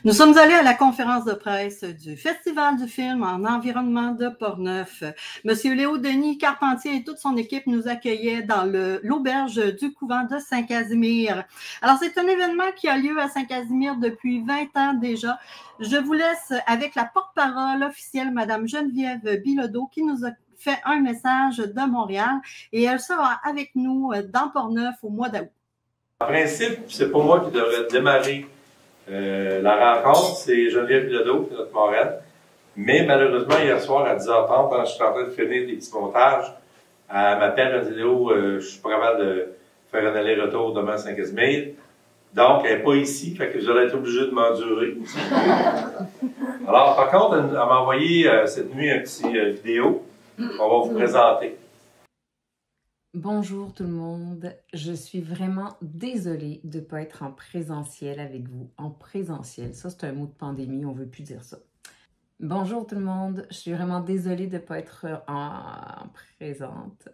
Nous sommes allés à la conférence de presse du Festival du film en environnement de Portneuf. Monsieur Léo Denis Carpentier et toute son équipe nous accueillaient dans l'auberge du couvent de Saint-Casimir. Alors, c'est un événement qui a lieu à Saint-Casimir depuis 20 ans déjà. Je vous laisse avec la porte-parole officielle, Madame Geneviève Bilodeau, qui nous a fait un message de Montréal et elle sera avec nous dans Portneuf au mois d'août. En principe, c'est pas moi qui devrais démarrer la rencontre, c'est Geneviève Bilodeau, qui est notre marraine. Mais malheureusement, hier soir à 10h30, quand je suis en train de finir des petits montages, elle m'appelle, elle dit Léo, je suis pas capable de faire un aller-retour demain à Saint-Casimir. Donc, elle n'est pas ici, fait que vous allez être obligé de m'endurer. Alors, par contre, elle m'a envoyé cette nuit un petit vidéo qu'on va vous présenter. Bonjour tout le monde, je suis vraiment désolée de ne pas être en présentiel avec vous. En présentiel, ça c'est un mot de pandémie, on ne veut plus dire ça. Bonjour tout le monde, je suis vraiment désolée de ne pas être en présente.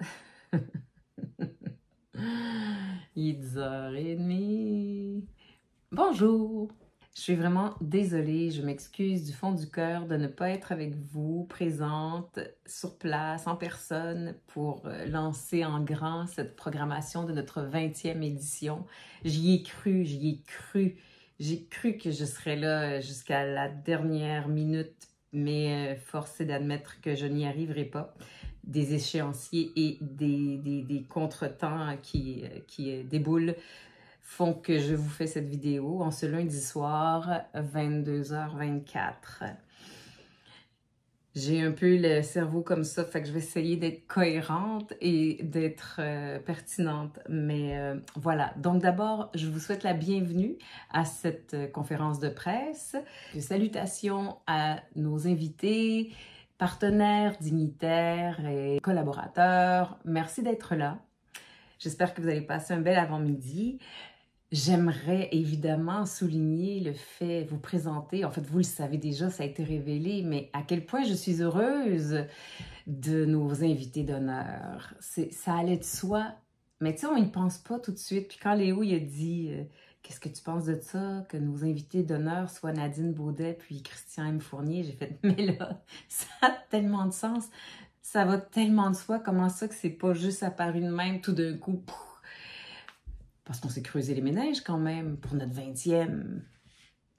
Il est 10h30. Bonjour! Je suis vraiment désolée, je m'excuse du fond du cœur de ne pas être avec vous, présente, sur place, en personne, pour lancer en grand cette programmation de notre 20e édition. J'y ai cru, j'y ai cru. J'ai cru que je serais là jusqu'à la dernière minute, mais force est d'admettre que je n'y arriverai pas. Des échéanciers et des contretemps qui déboulent font que je vous fais cette vidéo en ce lundi soir, 22h24. J'ai un peu le cerveau comme ça, fait que je vais essayer d'être cohérente et d'être pertinente. Mais voilà, donc d'abord, je vous souhaite la bienvenue à cette conférence de presse. Salutations à nos invités, partenaires, dignitaires et collaborateurs. Merci d'être là. J'espère que vous allez passer un bel avant-midi. J'aimerais évidemment souligner le fait, vous présenter, en fait vous le savez déjà, ça a été révélé, mais à quel point je suis heureuse de nos invités d'honneur. Ça allait de soi, mais tu sais, on n'y pense pas tout de suite. Puis quand Léo il a dit qu'est-ce que tu penses de ça, que nos invités d'honneur soient Nadine Baudet puis Christian M. Fournier, j'ai fait, mais là, ça a tellement de sens, ça va tellement de soi, comment ça que c'est pas juste apparu de même tout d'un coup, pouf. Parce qu'on s'est creusé les méninges quand même pour notre 20e.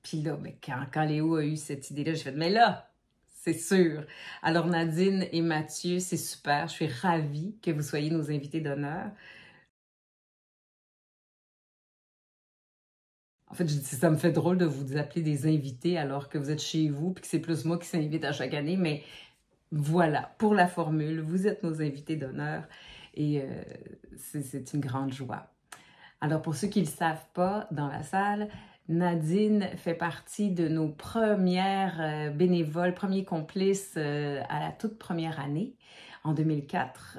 Puis là, mais quand Léo a eu cette idée-là, j'ai fait, mais là, c'est sûr. Alors Nadine et Mathieu, c'est super. Je suis ravie que vous soyez nos invités d'honneur. En fait, ça me fait drôle de vous appeler des invités alors que vous êtes chez vous puis que c'est plus moi qui s'invite à chaque année. Mais voilà, pour la formule, vous êtes nos invités d'honneur et c'est une grande joie. Alors, pour ceux qui ne le savent pas, dans la salle, Nadine fait partie de nos premières bénévoles, premiers complices à la toute première année, en 2004.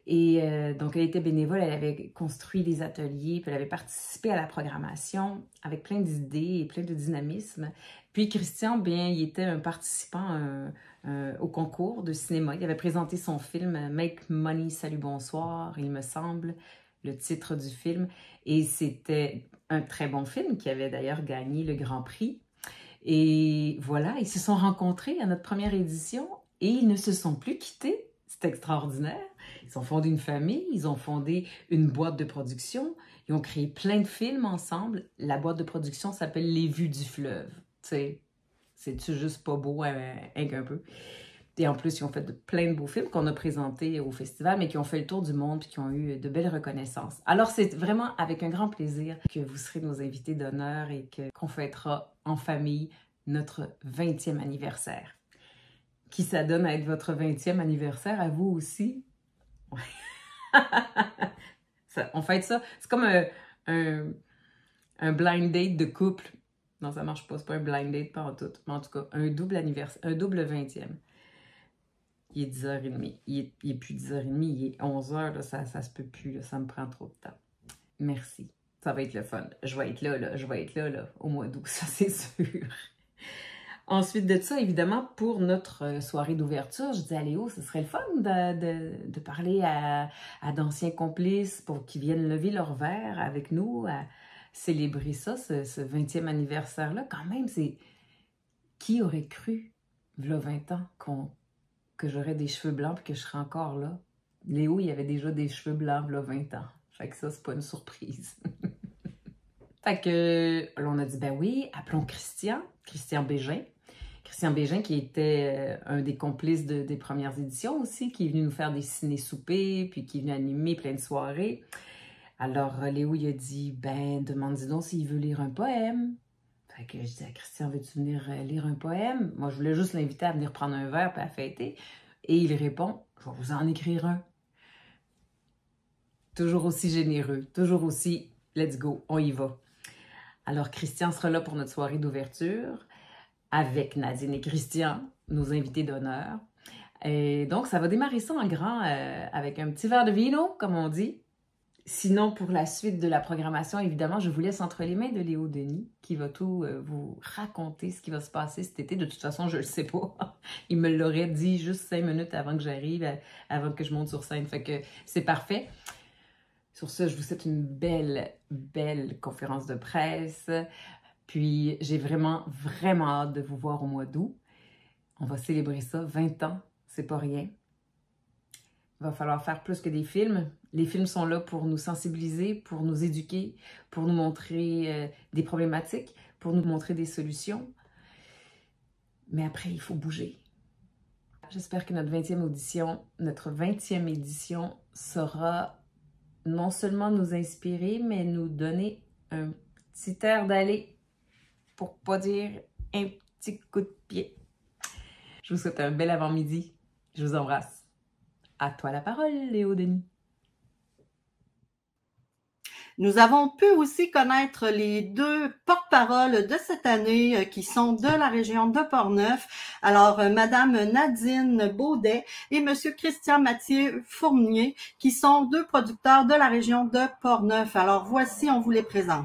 Et donc, elle était bénévole, elle avait construit des ateliers, puis elle avait participé à la programmation avec plein d'idées et plein de dynamisme. Puis Christian, bien, il était un participant au concours de cinéma. Il avait présenté son film « Make Money, salut, bonsoir », il me semble, le titre du film. Et c'était un très bon film qui avait d'ailleurs gagné le Grand Prix. Et voilà, ils se sont rencontrés à notre première édition et ils ne se sont plus quittés. C'est extraordinaire. Ils ont fondé une famille, ils ont fondé une boîte de production, ils ont créé plein de films ensemble. La boîte de production s'appelle Les Vues du fleuve. Tu sais, c'est-tu juste pas beau un peu? Et en plus, ils ont fait plein de beaux films qu'on a présentés au festival, mais qui ont fait le tour du monde et qui ont eu de belles reconnaissances. Alors, c'est vraiment avec un grand plaisir que vous serez nos invités d'honneur et qu'on fêtera en famille notre 20e anniversaire. Qui s'adonne à être votre 20e anniversaire, à vous aussi? On fête ça. C'est comme un blind date de couple. Non, ça marche pas. C'est pas un blind date, pas en tout. Mais en tout cas, un double anniversaire, un double 20e. Il est 10h30. Il est plus 10h30, il est 11h. Là, ça se peut plus. Là, ça me prend trop de temps. Merci. Ça va être le fun. Je vais être là. Je vais être là, au mois d'août. Ça, c'est sûr. Ensuite de ça, évidemment, pour notre soirée d'ouverture, je dis à Léo, ce serait le fun de parler à d'anciens complices pour qu'ils viennent lever leur verre avec nous, célébrer ça, ce 20e anniversaire-là. Quand même, c'est... Qui aurait cru, il y a 20 ans, que j'aurais des cheveux blancs et que je serais encore là? Léo, il avait déjà des cheveux blancs, il y a 20 ans. Fait que ça, c'est pas une surprise. Fait que, là, on a dit, ben oui, appelons Christian Bégin. Christian Bégin, qui était un des complices des premières éditions aussi, qui est venu nous faire des ciné-soupers, puis qui est venu animer plein de soirées. Alors, Léo, il a dit, ben, demande-lui donc s'il veut lire un poème. Fait que je dis à Christian, veux-tu venir lire un poème? Moi, je voulais juste l'inviter à venir prendre un verre puis à fêter. Et il répond, je vais vous en écrire un. Toujours aussi généreux, toujours aussi, let's go, on y va. Alors, Christian sera là pour notre soirée d'ouverture avec Nadine et Christian, nos invités d'honneur. Et donc, ça va démarrer ça en grand avec un petit verre de vino, comme on dit. Sinon, pour la suite de la programmation, évidemment, je vous laisse entre les mains de Léo Denis, qui va tout vous raconter ce qui va se passer cet été. De toute façon, je ne le sais pas. Il me l'aurait dit juste 5 minutes avant que j'arrive, avant que je monte sur scène. Fait que c'est parfait. Sur ce, je vous souhaite une belle, belle conférence de presse. Puis, j'ai vraiment, vraiment hâte de vous voir au mois d'août. On va célébrer ça, 20 ans, c'est pas rien. Il va falloir faire plus que des films. Les films sont là pour nous sensibiliser, pour nous éduquer, pour nous montrer des problématiques, pour nous montrer des solutions. Mais après, il faut bouger. J'espère que notre 20e édition saura non seulement nous inspirer, mais nous donner un petit air d'aller, pour pas dire un petit coup de pied. Je vous souhaite un bel avant-midi. Je vous embrasse. À toi la parole, Léo Denis. Nous avons pu aussi connaître les 2 porte-paroles de cette année qui sont de la région de Portneuf. Alors, Madame Nadine Baudet et Monsieur Christian Mathieu Fournier, qui sont 2 producteurs de la région de Portneuf. Alors, voici, on vous les présente.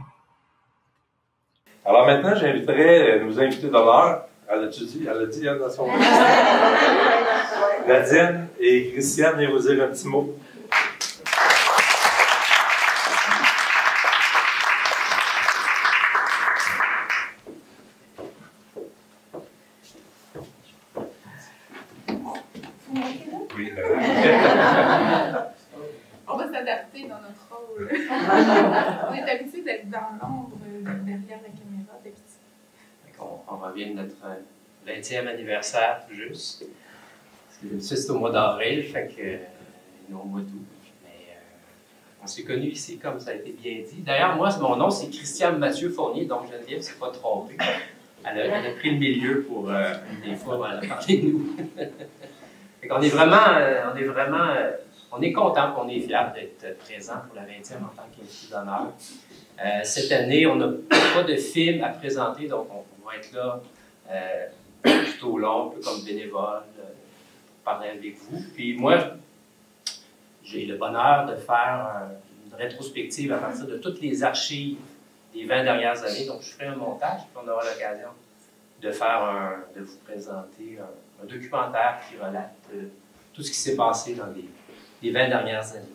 Alors maintenant, j'inviterai nos invités d'honneur. Elle a dit dans son Nadine et Christiane, venez vous dire un petit mot. Oui, on va s'adapter dans notre rôle. On est habitué d'être dans l'ombre, derrière la caméra d'habitude. On revient de notre 20e anniversaire tout juste. C'est au mois d'avril, fait que nous au mois d'août. Mais on s'est connus ici, comme ça a été bien dit. D'ailleurs, moi, mon nom, c'est Christian Mathieu Fournier, donc Geneviève ne s'est pas trompée. Elle a pris le milieu pour des fois elle a parlé de nous. Fait qu'on est vraiment, on est content, on est fiers d'être présents pour la 20e en tant qu'invité d'honneur. Cette année, on n'a pas de film à présenter, donc on va être là tout au long, un peu comme bénévole, pour parler avec vous. Puis moi, j'ai le bonheur de faire une rétrospective à partir de toutes les archives des 20 dernières années. Donc, je ferai un montage, puis on aura l'occasion de vous présenter un documentaire qui relate tout ce qui s'est passé dans les 20 dernières années.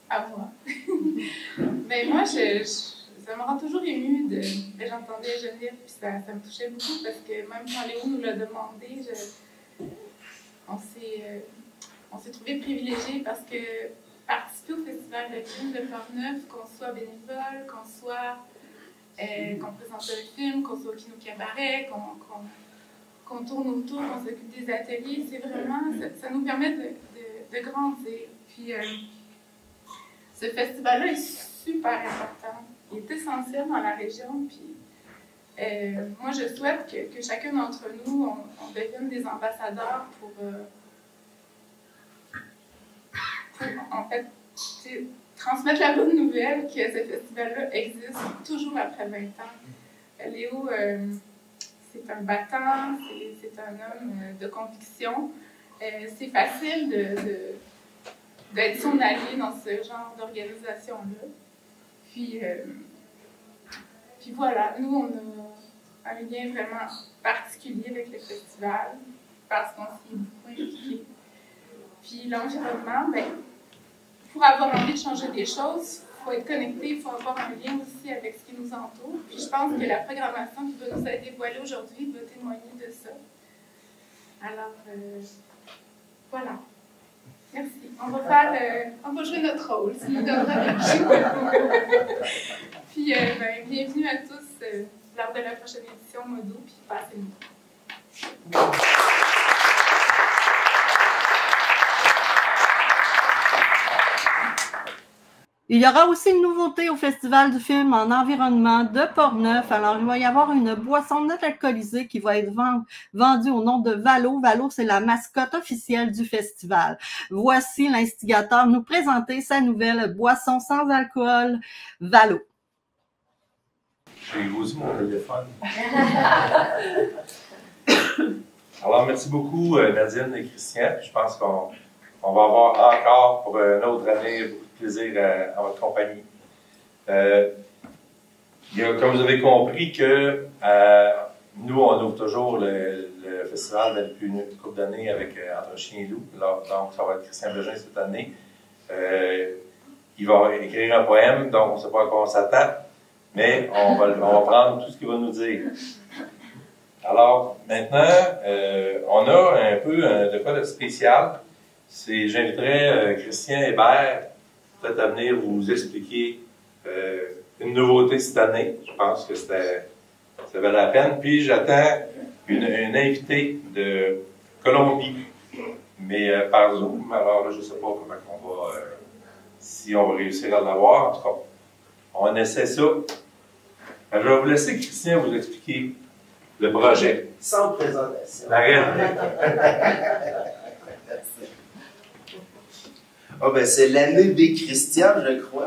À moi. Mais moi, ça me rend toujours émue j'entendais Geneviève, puis ça me touchait beaucoup parce que même quand Léo nous l'a demandé, on s'est trouvé privilégiés parce que participer au Festival de films de Portneuf, qu'on soit bénévole, qu'on présente un film, qu'on soit au Kino Cabaret, qu'on tourne autour, qu'on s'occupe des ateliers, c'est vraiment, ça nous permet de grandir. Puis ce festival-là est super important. Il est essentiel dans la région. Puis moi, je souhaite que chacun d'entre nous, on devienne des ambassadeurs pour en fait, transmettre la bonne nouvelle que ce festival-là existe toujours après 20 ans. Léo, c'est un battant, c'est un homme de conviction. C'est facile d'être son allié dans ce genre d'organisation-là. Puis voilà, nous, on a un lien vraiment particulier avec le festival parce qu'on s'y est beaucoup impliqué. Puis l'environnement, pour avoir envie de changer des choses, faut être connecté, il faut avoir un lien aussi avec ce qui nous entoure. Puis je pense que la programmation qui va nous être dévoilée aujourd'hui va témoigner de ça. Alors, voilà. Merci. On va jouer notre rôle, ça nous donnera quelque chose. Puis, bienvenue à tous lors de la prochaine édition Modo, puis passez-nous. Il y aura aussi une nouveauté au Festival du film en environnement de Portneuf. Alors, il va y avoir une boisson non alcoolisée qui va être vendue au nom de Valo. Valo, c'est la mascotte officielle du festival. Voici l'instigateur nous présenter sa nouvelle boisson sans alcool, Valo. J'ai aussi mon téléphone. Alors, merci beaucoup Nadine et Christian. Je pense qu'on va avoir encore pour une autre année beaucoup de plaisir à votre compagnie. Comme vous avez compris que nous, on ouvre toujours le festival depuis une couple d'années avec Entre Chien et Loup. Alors, donc, ça va être Christian Bégin cette année. Il va écrire un poème, donc on ne sait pas à quoi on s'attend, mais on va prendre tout ce qu'il va nous dire. Alors, maintenant, on a un peu de quoi de spécial. J'inviterais Christian Hébert peut-être à venir vous expliquer une nouveauté cette année. Je pense que ça valait la peine. Puis j'attends une invitée de Colombie, mais par Zoom. Alors là, je ne sais pas comment on va, si on va réussir à l'avoir. En tout cas, on essaie ça. Je vais vous laisser Christian vous expliquer le projet. Sans présentation. La règle. Ah ben c'est l'année des Christians, je crois.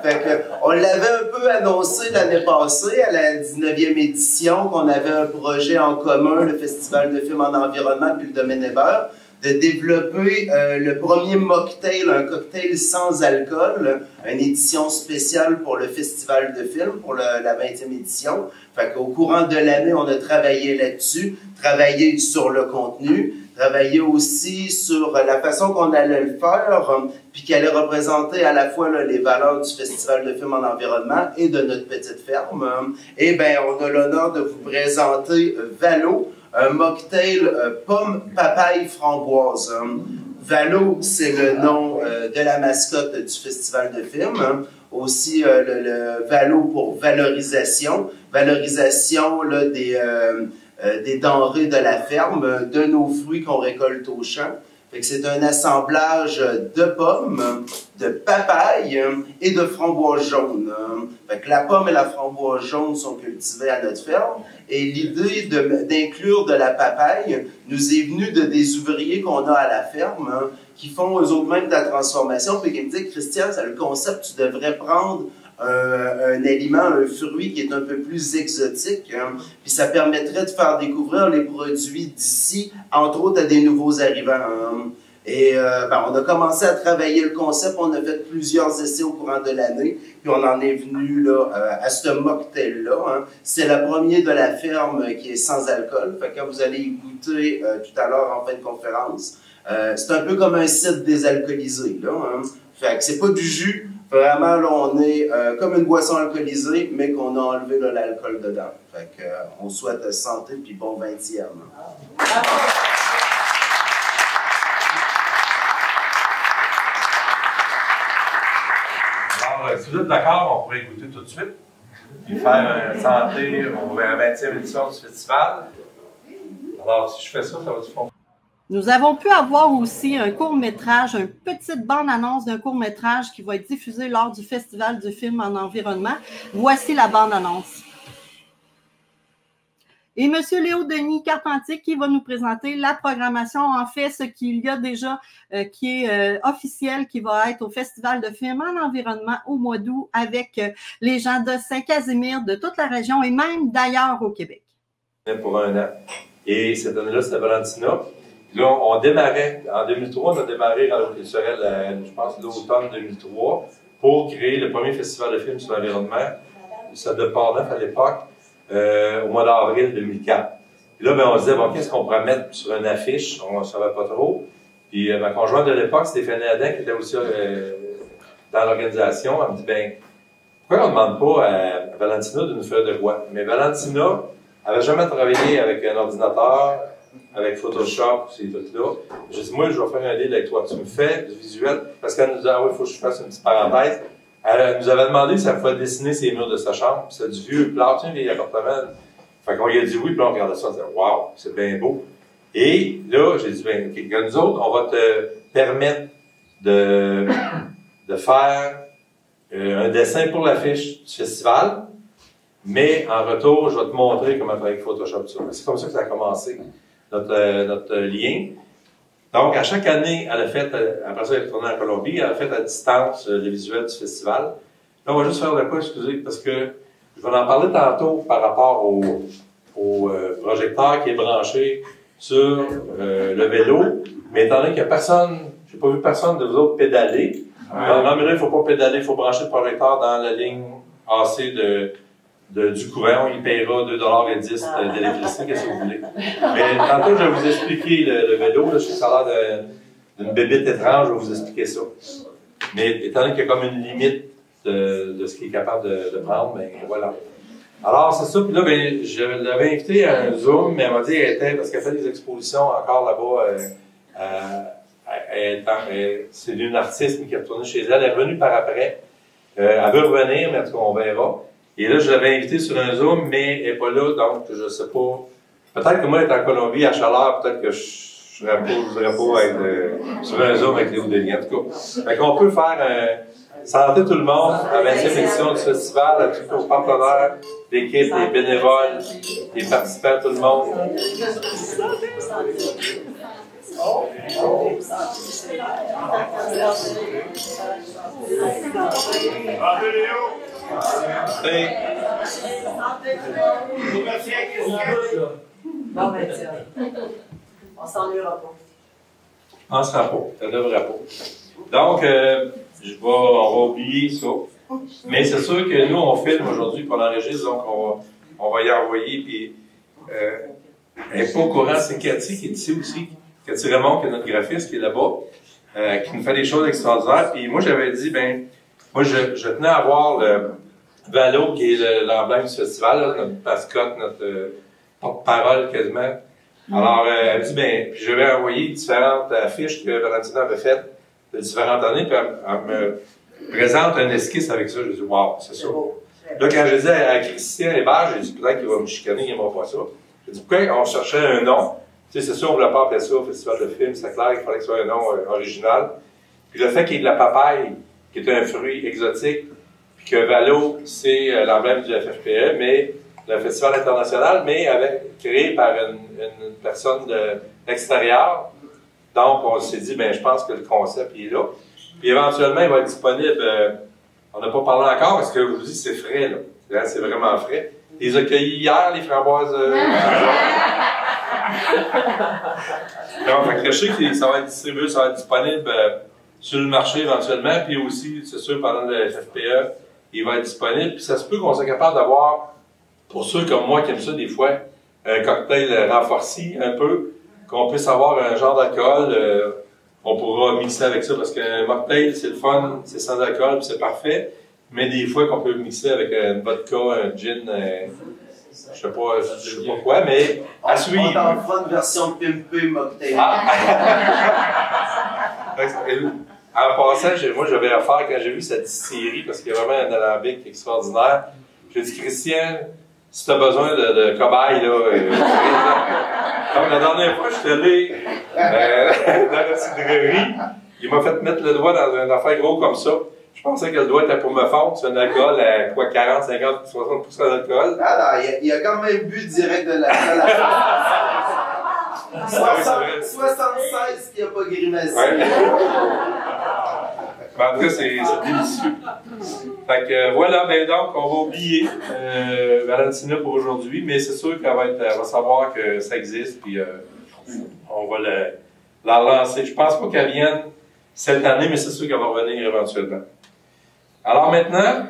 Fait que, on l'avait un peu annoncé l'année passée, à la 19e édition, qu'on avait un projet en commun, le Festival de film en environnement puis le Domaine Hébert, de développer le premier mocktail, un cocktail sans alcool, une édition spéciale pour le Festival de film, pour la 20e édition. Fait qu'au courant de l'année, on a travaillé là-dessus, travaillé sur le contenu, travailler aussi sur la façon qu'on allait le faire, puis qu'elle allait représenter à la fois là, les valeurs du Festival de film en environnement et de notre petite ferme. Et bien, on a l'honneur de vous présenter Valo, un mocktail pomme, papaye, framboise. Valo, c'est le nom de la mascotte du Festival de film. Aussi, le Valo pour valorisation. Valorisation là, des denrées de la ferme, de nos fruits qu'on récolte au champ. Fait que c'est un assemblage de pommes, de papaye et de framboises jaunes. Fait que la pomme et la framboise jaune sont cultivées à notre ferme. Et l'idée d'inclure de la papaye nous est venue de des ouvriers qu'on a à la ferme qui font eux autres mêmes de la transformation. Puis qui me disent, Christian, c'est le concept, tu devrais prendre un aliment, un fruit qui est un peu plus exotique, puis ça permettrait de faire découvrir les produits d'ici, entre autres à des nouveaux arrivants. Et on a commencé à travailler le concept, on a fait plusieurs essais au courant de l'année, puis on en est venu là, à ce mocktail-là. C'est le premier de la ferme qui est sans alcool, fait que quand vous allez y goûter tout à l'heure en fin de conférence, c'est un peu comme un cidre désalcoolisé. Là, fait que c'est pas du jus. Vraiment, là, on est comme une boisson alcoolisée, mais qu'on a enlevé l'alcool dedans. Fait que, on souhaite santé puis bon 20e. Alors, si vous êtes d'accord, on pourrait écouter tout de suite, puis faire santé au 20e édition du festival. Alors, si je fais ça, ça va du fond. Nous avons pu avoir aussi un court-métrage, une petite bande-annonce d'un court-métrage qui va être diffusé lors du Festival du film en environnement. Voici la bande-annonce. Et M. Léo Denis Carpentier qui va nous présenter la programmation, en fait, ce qu'il y a déjà qui est officiel, qui va être au Festival de film en environnement au mois d'août avec les gens de Saint-Casimir, de toute la région et même d'ailleurs au Québec. Pour un an. Et cette année-là, c'était Valentina. Là, on démarrait, en 2003, on a démarré, ce serait, je pense, l'automne 2003, pour créer le premier festival de films sur l'environnement, celle de Portneuf à l'époque, au mois d'avril 2004. Et là, ben, on se disait, bon, qu'est-ce qu'on pourrait mettre sur une affiche? On ne savait pas trop. Puis ma conjointe de l'époque, Stéphanie Adam, qui était aussi dans l'organisation, elle me dit, ben, pourquoi on ne demande pas à Valentina de nous faire de quoi? Mais Valentina n'avait jamais travaillé avec un ordinateur, avec Photoshop, ces trucs-là. J'ai dit, moi, je vais faire un deal avec toi. Tu me fais du visuel, parce qu'elle nous disait, ah oui, il faut que je fasse une petite parenthèse. Elle nous avait demandé si elle pouvait dessiner ses murs de sa chambre. C'est du vieux plâtre, un vieil appartement. Fait qu'on lui a dit oui, puis on regardait ça, on disait, waouh, c'est bien beau. Et là, j'ai dit, ben, okay, nous autres, on va te permettre de faire un dessin pour l'affiche du festival, mais en retour, je vais te montrer comment travailler avec Photoshop. C'est comme ça que ça a commencé, notre lien. Donc, à chaque année, elle a fait, après ça, elle est retournée en Colombie, elle a fait à distance le visuel du festival. Là, on va juste faire de quoi, excusez, parce que je vais en parler tantôt par rapport au projecteur qui est branché sur le vélo, mais étant donné qu'il n'y a personne, j'ai pas vu personne de vous autres pédaler. Non, mais là, il ne faut pas pédaler, il faut brancher le projecteur dans la ligne AC du courant. Il paiera 2,10 d'électricité, qu'est-ce que vous voulez. Mais tantôt, je vais vous expliquer le vélo. Là, je sais que ça a l'air d'une bébête étrange, je vais vous expliquer ça. Mais étant donné qu'il y a comme une limite de ce qu'il est capable de prendre, ben voilà. Alors, c'est ça. Puis là, ben, je l'avais invité à un Zoom, mais elle m'a dit qu'elle était, parce qu'elle fait des expositions encore là-bas, c'est une artiste qui est retournée chez elle. Elle est revenue par après. Elle veut revenir, mais en tout cas, on verra. Et là, je l'avais invitée sur un Zoom, mais elle n'est pas là, donc je ne sais pas. Peut-être que moi, elle est en Colombie, à chaleur, peut-être que je ne voudrais pas être sur un Zoom avec Léo Denis. En tout cas, fait qu'on peut faire santé tout le monde à la 20e édition du festival, à tous nos partenaires, l'équipe, les bénévoles, les participants, tout le monde. Bon, ben, on s'ennuiera pas. On ne sera pas, ça ne devrait pas. Donc, on va oublier ça. Mais c'est sûr que nous, on filme aujourd'hui pour l'enregistrer, donc on va y envoyer. Puis, elle n'est pas au courant, c'est Cathy qui est ici aussi. Cathy Raymond, qui est notre graphiste, qui est là-bas, qui nous fait des choses extraordinaires. Puis moi, j'avais dit, ben, moi, je tenais à voir le Valo, qui est l'emblème du festival, là, notre mascotte, notre porte-parole quasiment. Alors, elle me dit, ben, puis je vais envoyer différentes affiches que Valentina avait faites de différentes années, puis elle me présente un esquisse avec ça. Je dis, wow, c'est ça. Là, quand j'ai dit à Christian Hébert, j'ai dit, peut-être qu'il va me chicaner, il n'aimera pas ça. J'ai dit, pourquoi on cherchait un nom? Tu sais, c'est sûr, on ne voulait pas appeler ça au festival de films, c'est clair, il fallait que ce soit un nom original. Puis le fait qu'il y ait de la papaye, qui est un fruit exotique, puis que Valo, c'est l'emblème du FFPE, mais le festival international, mais créé par une personne de l'extérieur. Donc, on s'est dit, ben, je pense que le concept il est là. Puis éventuellement, il va être disponible. On n'a pas parlé encore, parce que je vous dis, c'est frais, là. C'est vraiment frais. Ils ont accueillis hier, les framboises. Donc, je sais que ça va être distribué, ça va être disponible sur le marché éventuellement, puis aussi, c'est sûr, pendant le FFPE, il va être disponible. Puis ça se peut qu'on soit capable d'avoir, pour ceux comme moi qui aiment ça des fois, un cocktail renforcé un peu, qu'on puisse avoir un genre d'alcool. On pourra mixer avec ça, parce qu'un mocktail, c'est le fun, c'est sans alcool, puis c'est parfait. Mais des fois qu'on peut mixer avec une vodka, un gin, je sais pas quoi, mais à suivre. On t'en fera une version pimpée mocktail. En passant, moi j'avais affaire quand j'ai vu cette distillerie, parce qu'il y a vraiment un alambic extraordinaire. J'ai dit, Christian, si tu as besoin de cobayes, là, donc la dernière fois, je suis allé dans la cidrerie, il m'a fait mettre le doigt dans une affaire gros comme ça. Je pensais que le doigt était pour me fondre sur un alcool à quoi, 40, 50, 60% d'alcool. Ah non, il a quand même bu direct de la 76 qui n'a pas grimacé. Ouais. En tout cas, c'est délicieux. Fait que voilà, ben donc, on va oublier Valentina pour aujourd'hui, mais c'est sûr qu'elle va savoir que ça existe, puis on va la relancer. Je pense pas qu'elle vienne cette année, mais c'est sûr qu'elle va revenir éventuellement. Alors maintenant,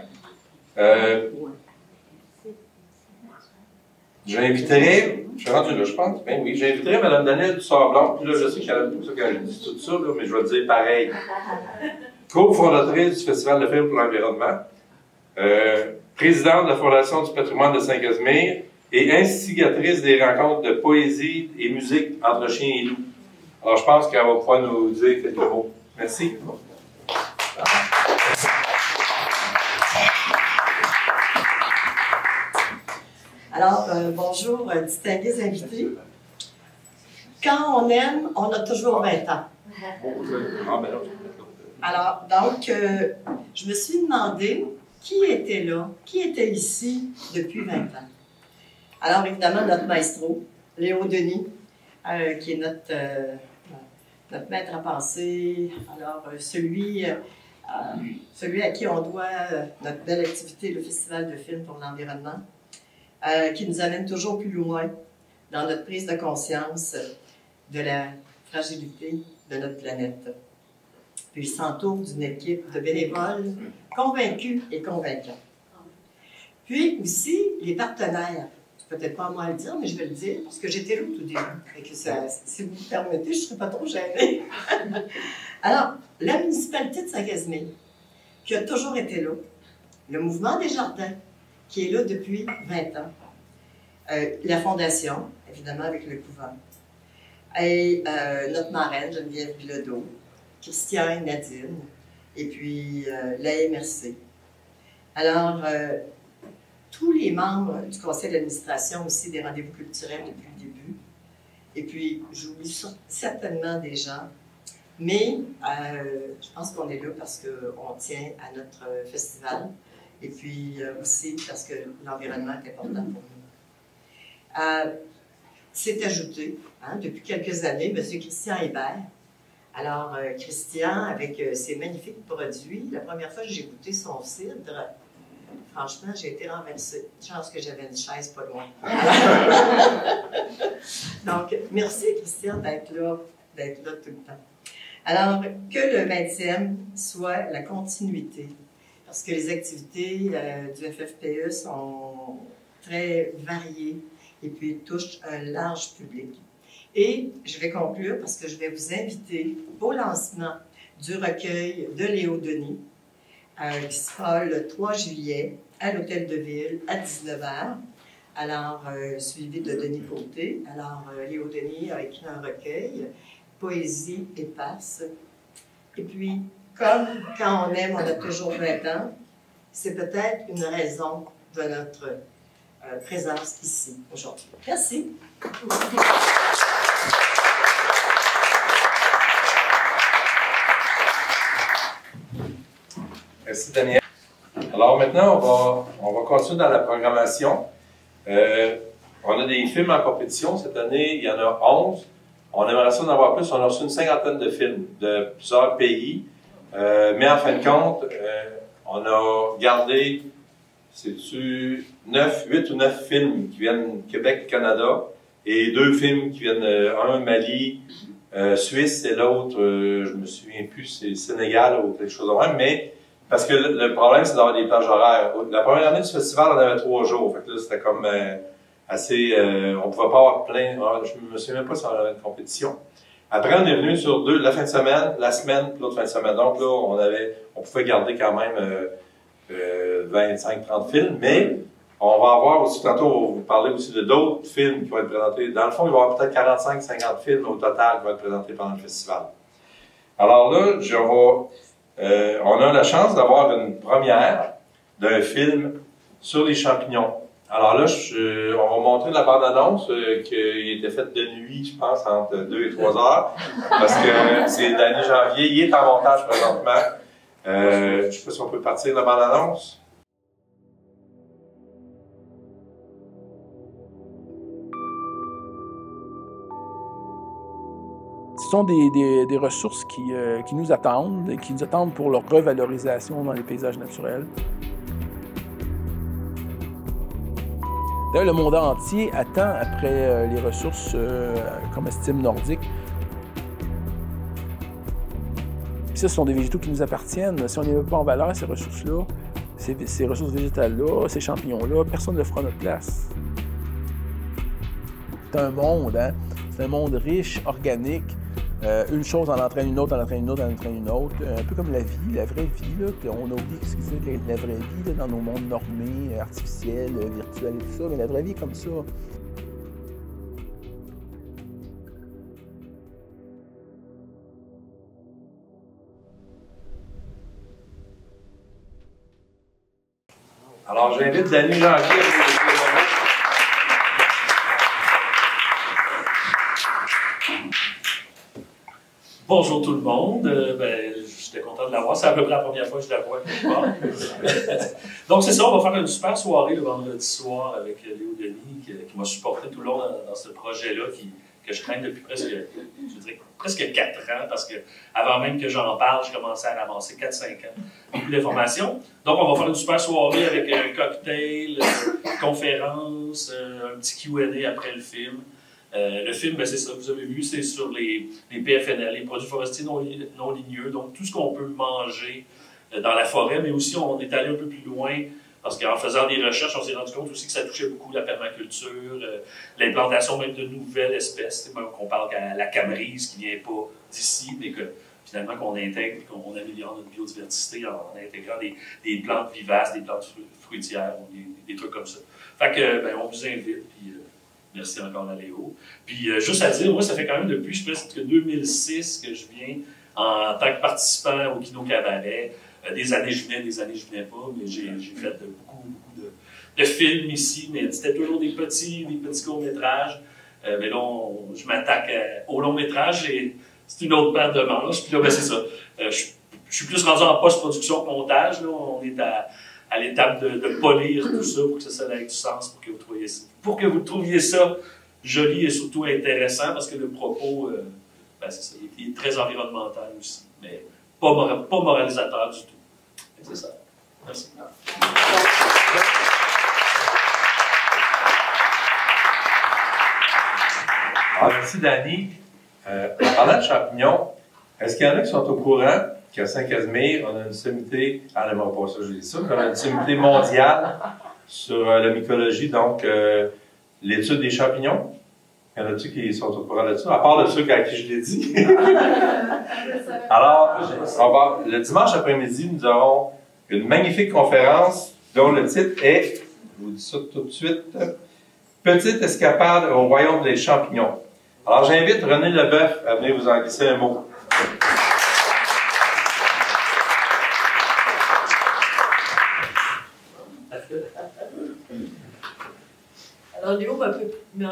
j'inviterai, je suis rendu là, je pense, ben oui, j'inviterai Mme Danielle du Sort Blanc, puis là, je sais qu'elle aime pas ça quand je dis tout ça, là, mais je vais le dire pareil. cofondatrice du Festival de film pour l'environnement, présidente de la Fondation du patrimoine de Saint-Casimir et instigatrice des rencontres de poésie et musique entre chiens et loups. Alors, je pense qu'elle va pouvoir nous dire quelques mots. Merci. Alors, bonjour, distingués invités. Quand on aime, on a toujours 20 ans. Alors, donc, je me suis demandé qui était là, qui était ici depuis 20 ans. Alors, évidemment, notre maestro, Léo Denis, qui est notre maître à penser. Alors, celui à qui on doit notre belle activité, le Festival de film pour l'environnement, qui nous amène toujours plus loin dans notre prise de conscience de la fragilité de notre planète. Puis il s'entoure d'une équipe de bénévoles convaincus et convaincants. Puis aussi, les partenaires. C'est peut-être pas à moi à le dire, mais je vais le dire, parce que j'étais là au tout début. Et que ça, si vous me permettez, je ne serai pas trop gênée. Alors, la municipalité de Saint-Casimir, qui a toujours été là, le Mouvement des Jardins, qui est là depuis 20 ans, la Fondation, évidemment avec le couvent, et notre marraine, Geneviève Bilodeau, Christian et Nadine, et puis la MRC. Alors, tous les membres du conseil d'administration aussi des rendez-vous culturels depuis le début. Et puis, j'oublie certainement des gens, mais je pense qu'on est là parce qu'on tient à notre festival et puis aussi parce que l'environnement est important pour nous. C'est ajouté, depuis quelques années, M. Christian Hébert. Alors, Christian, avec ses magnifiques produits, la première fois que j'ai goûté son cidre, franchement, j'ai été renversée. Chance que j'avais une chaise pas loin. Donc, merci Christian d'être là tout le temps. Alors, que le 20e soit la continuité, parce que les activités du FFPE sont très variées et puis touchent un large public. Et je vais conclure parce que je vais vous inviter au lancement du recueil de Léo Denis, qui sera le 3 juillet à l'Hôtel de Ville à 19h. Alors, suivi de Denis Côté. Alors, Léo Denis a écrit un recueil, Poésie et passe. Et puis, comme quand on aime, on a toujours 20 ans, c'est peut-être une raison de notre présence ici aujourd'hui. Merci. Merci, Daniel. Alors maintenant, on va continuer dans la programmation. On a des films en compétition. Cette année, il y en a 11. On aimerait ça en avoir plus. On a reçu une 50aine de films de plusieurs pays. Mais en fin de compte, on a gardé, c'est-tu 8 ou 9 films qui viennent du Québec, Canada, et 2 films qui viennent, un Mali, Suisse, et l'autre, je me souviens plus, c'est Sénégal ou quelque chose de même, mais parce que le problème, c'est d'avoir des plages horaires. La première année du festival, on avait 3 jours. Fait que là, c'était comme assez... on pouvait pas avoir plein... Je me souviens même pas si on avait une compétition. Après, on est venu sur la fin de semaine, la semaine, puis l'autre fin de semaine. Donc là, on pouvait garder quand même 25-30 films, mais on va avoir aussi, tantôt, on va vous parler aussi de d'autres films qui vont être présentés. Dans le fond, il va y avoir peut-être 45-50 films au total qui vont être présentés pendant le festival. Alors là, on a la chance d'avoir une première d'un film sur les champignons. Alors là, on va montrer la bande-annonce qui était faite de nuit, je pense, entre 2 et 3 heures, parce que c'est l'année janvier. Il est en montage présentement. Je ne sais pas si on peut partir la bande-annonce. Ce sont des ressources qui nous attendent pour leur revalorisation dans les paysages naturels. D'ailleurs, le monde entier attend après les ressources comme estime nordique. Ça, ce sont des végétaux qui nous appartiennent. Si on ne les met pas en valeur, ces ressources-là, ces ressources végétales-là, ces champignons-là, personne ne le fera à notre place. C'est un monde, hein? C'est un monde riche, organique, Une chose en entraîne une autre, en entraîne une autre, en entraîne une autre. Un peu comme la vie, la vraie vie, là, qu'on a oublié ce que c'est la vraie vie là, dans nos mondes normés, artificiels, virtuels et tout ça, mais la vraie vie est comme ça. Alors, j'invite Dany Janvier à vous. Bonjour tout le monde. J'étais content de la voir. C'est à peu près la première fois que je la vois quelque part. Donc, c'est ça, on va faire une super soirée le vendredi soir avec Léo Denis qui m'a supporté tout le long dans ce projet-là que je traîne depuis presque 4 ans parce que avant même que j'en parle, je commençais à ramasser 4-5 ans. Beaucoup d'informations. Donc, on va faire une super soirée avec un cocktail, une conférence, un petit Q&A après le film. Le film, c'est ça, vous avez vu, c'est sur les PFNL, les produits forestiers non ligneux, donc tout ce qu'on peut manger dans la forêt, mais aussi on est allé un peu plus loin, parce qu'en faisant des recherches, on s'est rendu compte aussi que ça touchait beaucoup la permaculture, l'implantation même de nouvelles espèces, même qu'on parle qu'à la camerise qui ne vient pas d'ici, mais que finalement qu'on intègre, qu'on améliore notre biodiversité en intégrant des plantes vivaces, des plantes fruitières, des trucs comme ça. Fait que, on vous invite, puis merci encore à Léo. Puis, juste à dire, moi, ça fait quand même depuis presque 2006 que je viens en tant que participant au Kino Cabaret. Des années, je venais, des années, je venais pas, mais j'ai fait beaucoup de films ici, mais c'était toujours des petits courts-métrages. Mais là, je m'attaque au long-métrage et c'est une autre paire de manches. Puis là, c'est ça. Je suis plus rendu en post-production, montage. Là, on est à l'étape de polir tout ça pour que ça ait du sens, pour que vous trouviez ça joli et surtout intéressant, parce que le propos, c'est ça, il est très environnemental aussi, mais pas moralisateur du tout. C'est ça. Merci. Merci, Dany. En parlant de champignons, est-ce qu'il y en a qui sont au courant qu'à Saint-Casimir, on a une sommité, n'aimerais pas ça, je dis ça, mais on a une sommité mondiale sur la mycologie, donc l'étude des champignons? Y en a-tu qui sont au courant de ça? À part de ceux à qui je l'ai dit. Alors, le dimanche après-midi, nous aurons une magnifique conférence dont le titre est, je vous dis ça tout de suite, Petite escapade au royaume des champignons. Alors, j'invite René Leboeuf à venir vous en glisser un mot. Alors, Léo m'a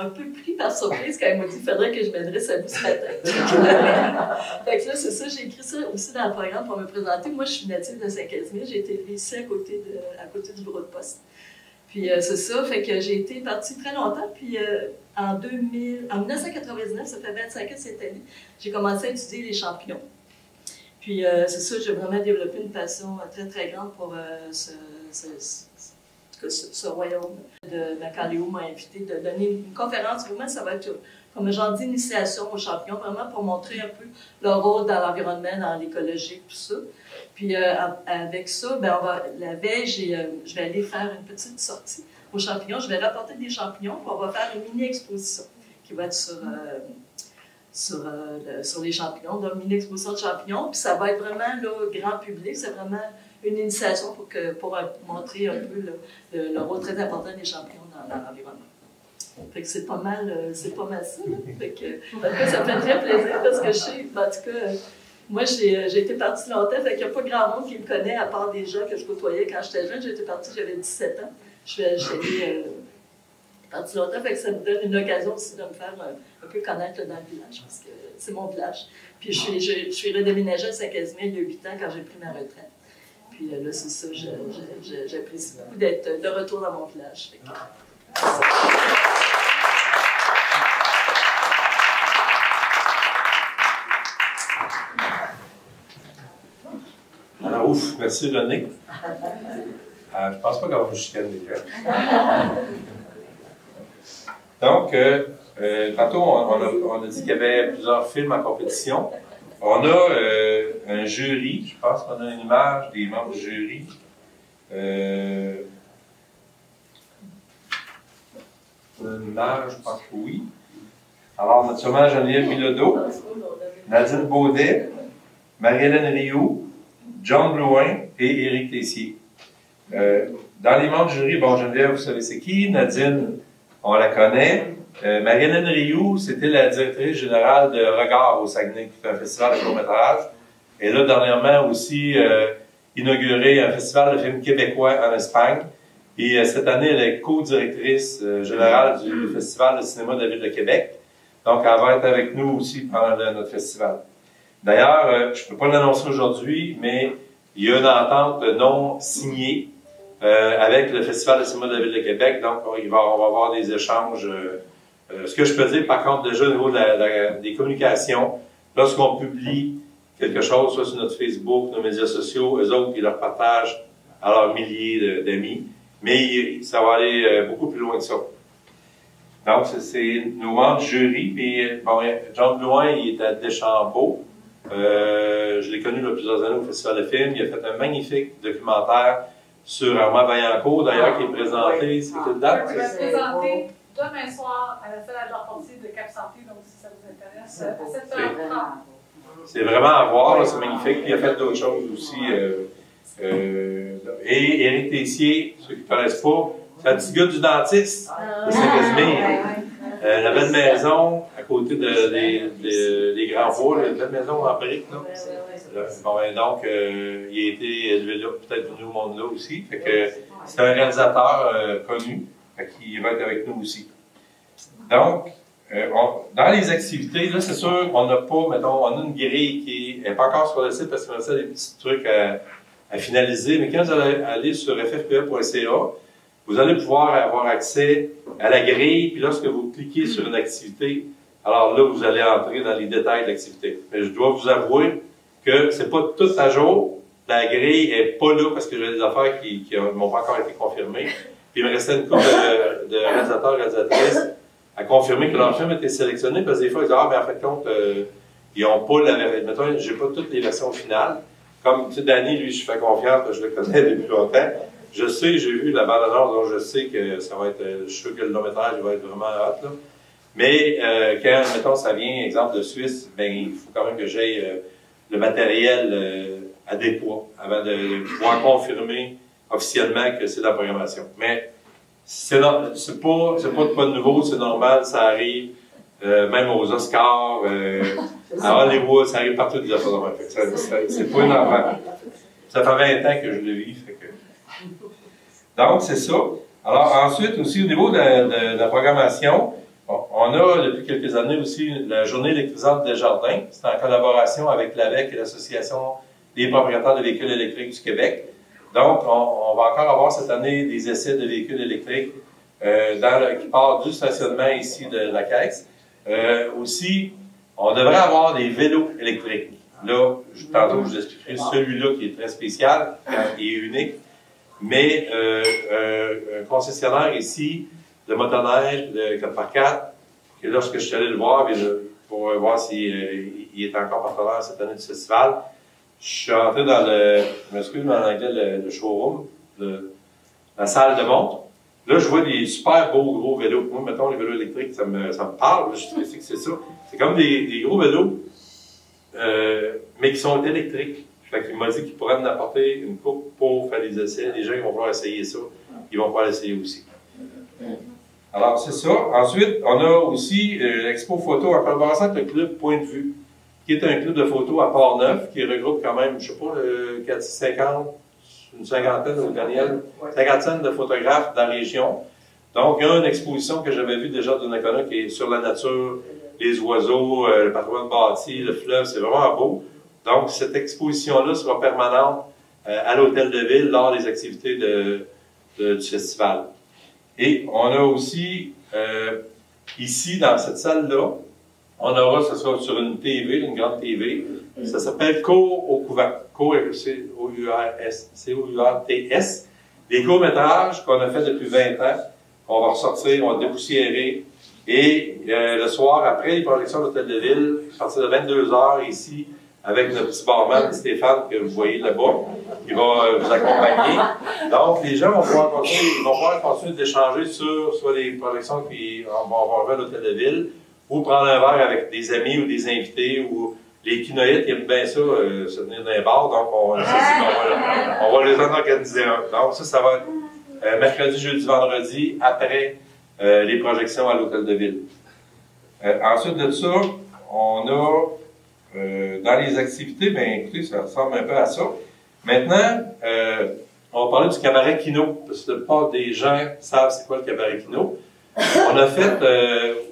un peu pris par surprise quand il m'a dit qu'il faudrait que je m'adresse à vous ce matin. Fait que là, c'est ça, j'ai écrit ça aussi dans le programme pour me présenter. Moi, je suis native de Saint-Casimir, j'ai été élevée ici à côté du bureau de poste. Puis c'est ça, fait que j'ai été partie très longtemps, puis en 1999, ça fait 25 ans cette année, j'ai commencé à étudier les champignons. Puis c'est ça, j'ai vraiment développé une passion très très grande pour ce royaume. Quand Léo m'a invité de donner une conférence, vraiment ça va être comme un genre d'initiation aux champignons, vraiment pour montrer un peu leur rôle dans l'environnement, dans l'écologie, tout ça. Puis avec ça, la veille, je vais aller faire une petite sortie aux champignons. Je vais rapporter des champignons, puis on va faire une mini-exposition qui va être sur les champignons, donc une mini-exposition de champignons. Puis ça va être vraiment là, grand public, c'est vraiment une initiation pour montrer un peu le rôle très important des champignons dans l'environnement. Fait que c'est pas mal ça. Là. Fait que, ça me fait très plaisir parce que je sais, en tout cas, moi j'ai été partie longtemps, fait qu'il n'y a pas grand monde qui me connaît à part des gens que je côtoyais quand j'étais jeune. J'étais partie, j'avais 17 ans. Je suis partie longtemps, fait que ça me donne une occasion aussi de me faire un peu connaître dans le village parce que c'est mon village. Puis je suis redéménagée à Saint-Casimir il y a 8 ans quand j'ai pris ma retraite. Puis là, c'est ça, j'apprécie beaucoup d'être de retour dans mon village. Alors, ouf, merci René. Je pense pas qu'on va vous chicaner. Donc, tantôt, on a dit qu'il y avait plusieurs films en compétition. On a un jury, je pense qu'on a une image des membres du jury. On a une image, je pense que oui. Alors, naturellement, Geneviève Bilodeau, Nadine Baudet, Marie-Hélène Rioux, John Blouin et Éric Tessier. Dans les membres du jury, bon, Geneviève, vous savez c'est qui? Nadine, on la connaît. Marie-Hélène Rioux, c'était la directrice générale de Regard au Saguenay, qui fait un festival de court-métrage. Elle a dernièrement aussi inauguré un festival de films québécois en Espagne. Et cette année, elle est co-directrice générale du Festival de cinéma de la Ville de Québec. Donc, elle va être avec nous aussi pendant notre festival. D'ailleurs, je ne peux pas l'annoncer aujourd'hui, mais il y a une entente non signée avec le Festival de cinéma de la Ville de Québec. Donc, on va avoir des échanges. Ce que je peux dire, par contre, déjà au niveau des communications, lorsqu'on publie quelque chose, soit sur notre Facebook, nos médias sociaux, eux autres, ils leur partagent à leurs milliers d'amis. Mais ça va aller beaucoup plus loin que ça. Donc, c'est nos membres du jury. Puis, bon, John Blouin, il est à Deschambault. Je l'ai connu il y a plusieurs années au Festival de films. Il a fait un magnifique documentaire sur Armand Vaillancourt, d'ailleurs, qui est présenté. C'est quelle date? Je vais présenter demain soir à la salle de l'Argentine de Cap-Santé, donc si ça vous intéresse, à 7h30. C'est vraiment à voir, c'est magnifique. Puis il a fait d'autres choses aussi. Et Éric Tessier, ceux qui ne connaissent pas, c'est un petit gars du dentiste de Saint-Casimir. La belle maison à côté des Grands Bois, la belle maison en briques. Bon, donc, il a été élevé là, peut-être venu au monde là aussi. Fait que c'est un réalisateur connu qui va être avec nous aussi. Donc, dans les activités, là, c'est sûr, on n'a pas, mettons, on a une grille qui n'est pas encore sur le site parce qu'il reste des petits trucs à finaliser. Mais quand vous allez aller sur ffpe.ca, vous allez pouvoir avoir accès à la grille. Puis lorsque vous cliquez sur une activité, alors là, vous allez entrer dans les détails de l'activité. Mais je dois vous avouer que c'est pas tout à jour. La grille est pas là parce que j'ai des affaires qui m'ont pas encore été confirmées. Puis il me restait une couple de réalisateurs et réalisatrices à confirmer que leur film a été sélectionné parce que des fois, ils disent « Ah, mais en fait, compte, ils n'ont pas la... Mettons, j'ai pas toutes les versions finales. » Comme, tu sais, Danny, lui, je fais confiance, je le connais depuis longtemps. Je sais, j'ai vu la bande-annonce, donc je sais que ça va être... Je suis sûr que le long-métrage va être vraiment hot, là. Mais quand, mettons, ça vient, exemple de Suisse, ben il faut quand même que j'aie le matériel adéquat avant de pouvoir confirmer officiellement que c'est de la programmation. Mais c'est pas de nouveau, c'est normal, ça arrive même aux Oscars, à Hollywood, ça arrive partout des affaires de même. C'est pas une affaire. Ça fait 20 ans que je le vis. Fait que... Donc, c'est ça. Alors, ensuite, aussi, au niveau de la programmation, on a, depuis quelques années aussi, la Journée électrisante des jardins. C'est en collaboration avec l'AVEC et l'Association des propriétaires de véhicules électriques du Québec. Donc, on va encore avoir cette année des essais de véhicules électriques qui partent du stationnement ici de la Caisse. Aussi, on devrait avoir des vélos électriques. Là, tantôt, je vous expliquerai celui-là qui est très spécial et unique. Mais un concessionnaire ici, de motoneige, de 4x4, que lorsque je suis allé le voir, pour voir s'il est encore partenaire cette année du festival, je suis entré dans je m'excuse, mais en anglais, le showroom, la salle de montre. Là, je vois des super beaux gros vélos. Moi, mettons, les vélos électriques, ça me parle. Je sais que c'est ça. C'est comme des gros vélos, mais qui sont électriques. Fait qu'il m'a dit qu'il pourrait nous apporter une coupe pour faire des essais. Les gens, ils vont pouvoir essayer ça. Ils vont pouvoir l'essayer aussi. Alors, c'est ça. Ensuite, on a aussi l'expo photo en collaboration avec le club Point de Vue, qui est un club de photos à Port-Neuf, qui regroupe quand même, je sais pas, une cinquantaine au Daniel, 50 de photographes de la région. Donc, il y a une exposition que j'avais vue déjà d'une école qui est sur la nature, les oiseaux, le patrimoine bâti, le fleuve, c'est vraiment beau. Donc, cette exposition-là sera permanente à l'hôtel de ville lors des activités du festival. Et on a aussi, ici, dans cette salle-là, on aura, ce sera sur une TV, une grande TV, ça s'appelle Cours au couvent. Cours, c'est C-O-U-R-T-S. Des courts-métrages qu'on a fait depuis 20 ans, on va ressortir, on va dépoussiérer. Et le soir, après les projections de l'hôtel de ville, à partir de 22h ici, avec notre petit barman Stéphane que vous voyez là-bas, qui va vous accompagner. Donc, les gens vont pouvoir continuer d'échanger sur soit les projections qu'on va avoir à l'hôtel de ville ou prendre un verre avec des amis ou des invités, ou les kinoïtes, ils aiment bien ça, se tenir dans les bars, donc on va les en organiser un. Donc ça va être mercredi, jeudi, vendredi, après les projections à l'Hôtel de Ville. Ensuite de ça, on a dans les activités, bien écoutez, ça ressemble un peu à ça. Maintenant, on va parler du cabaret Kino, parce que la plupart des gens savent c'est quoi le cabaret Kino. On a fait,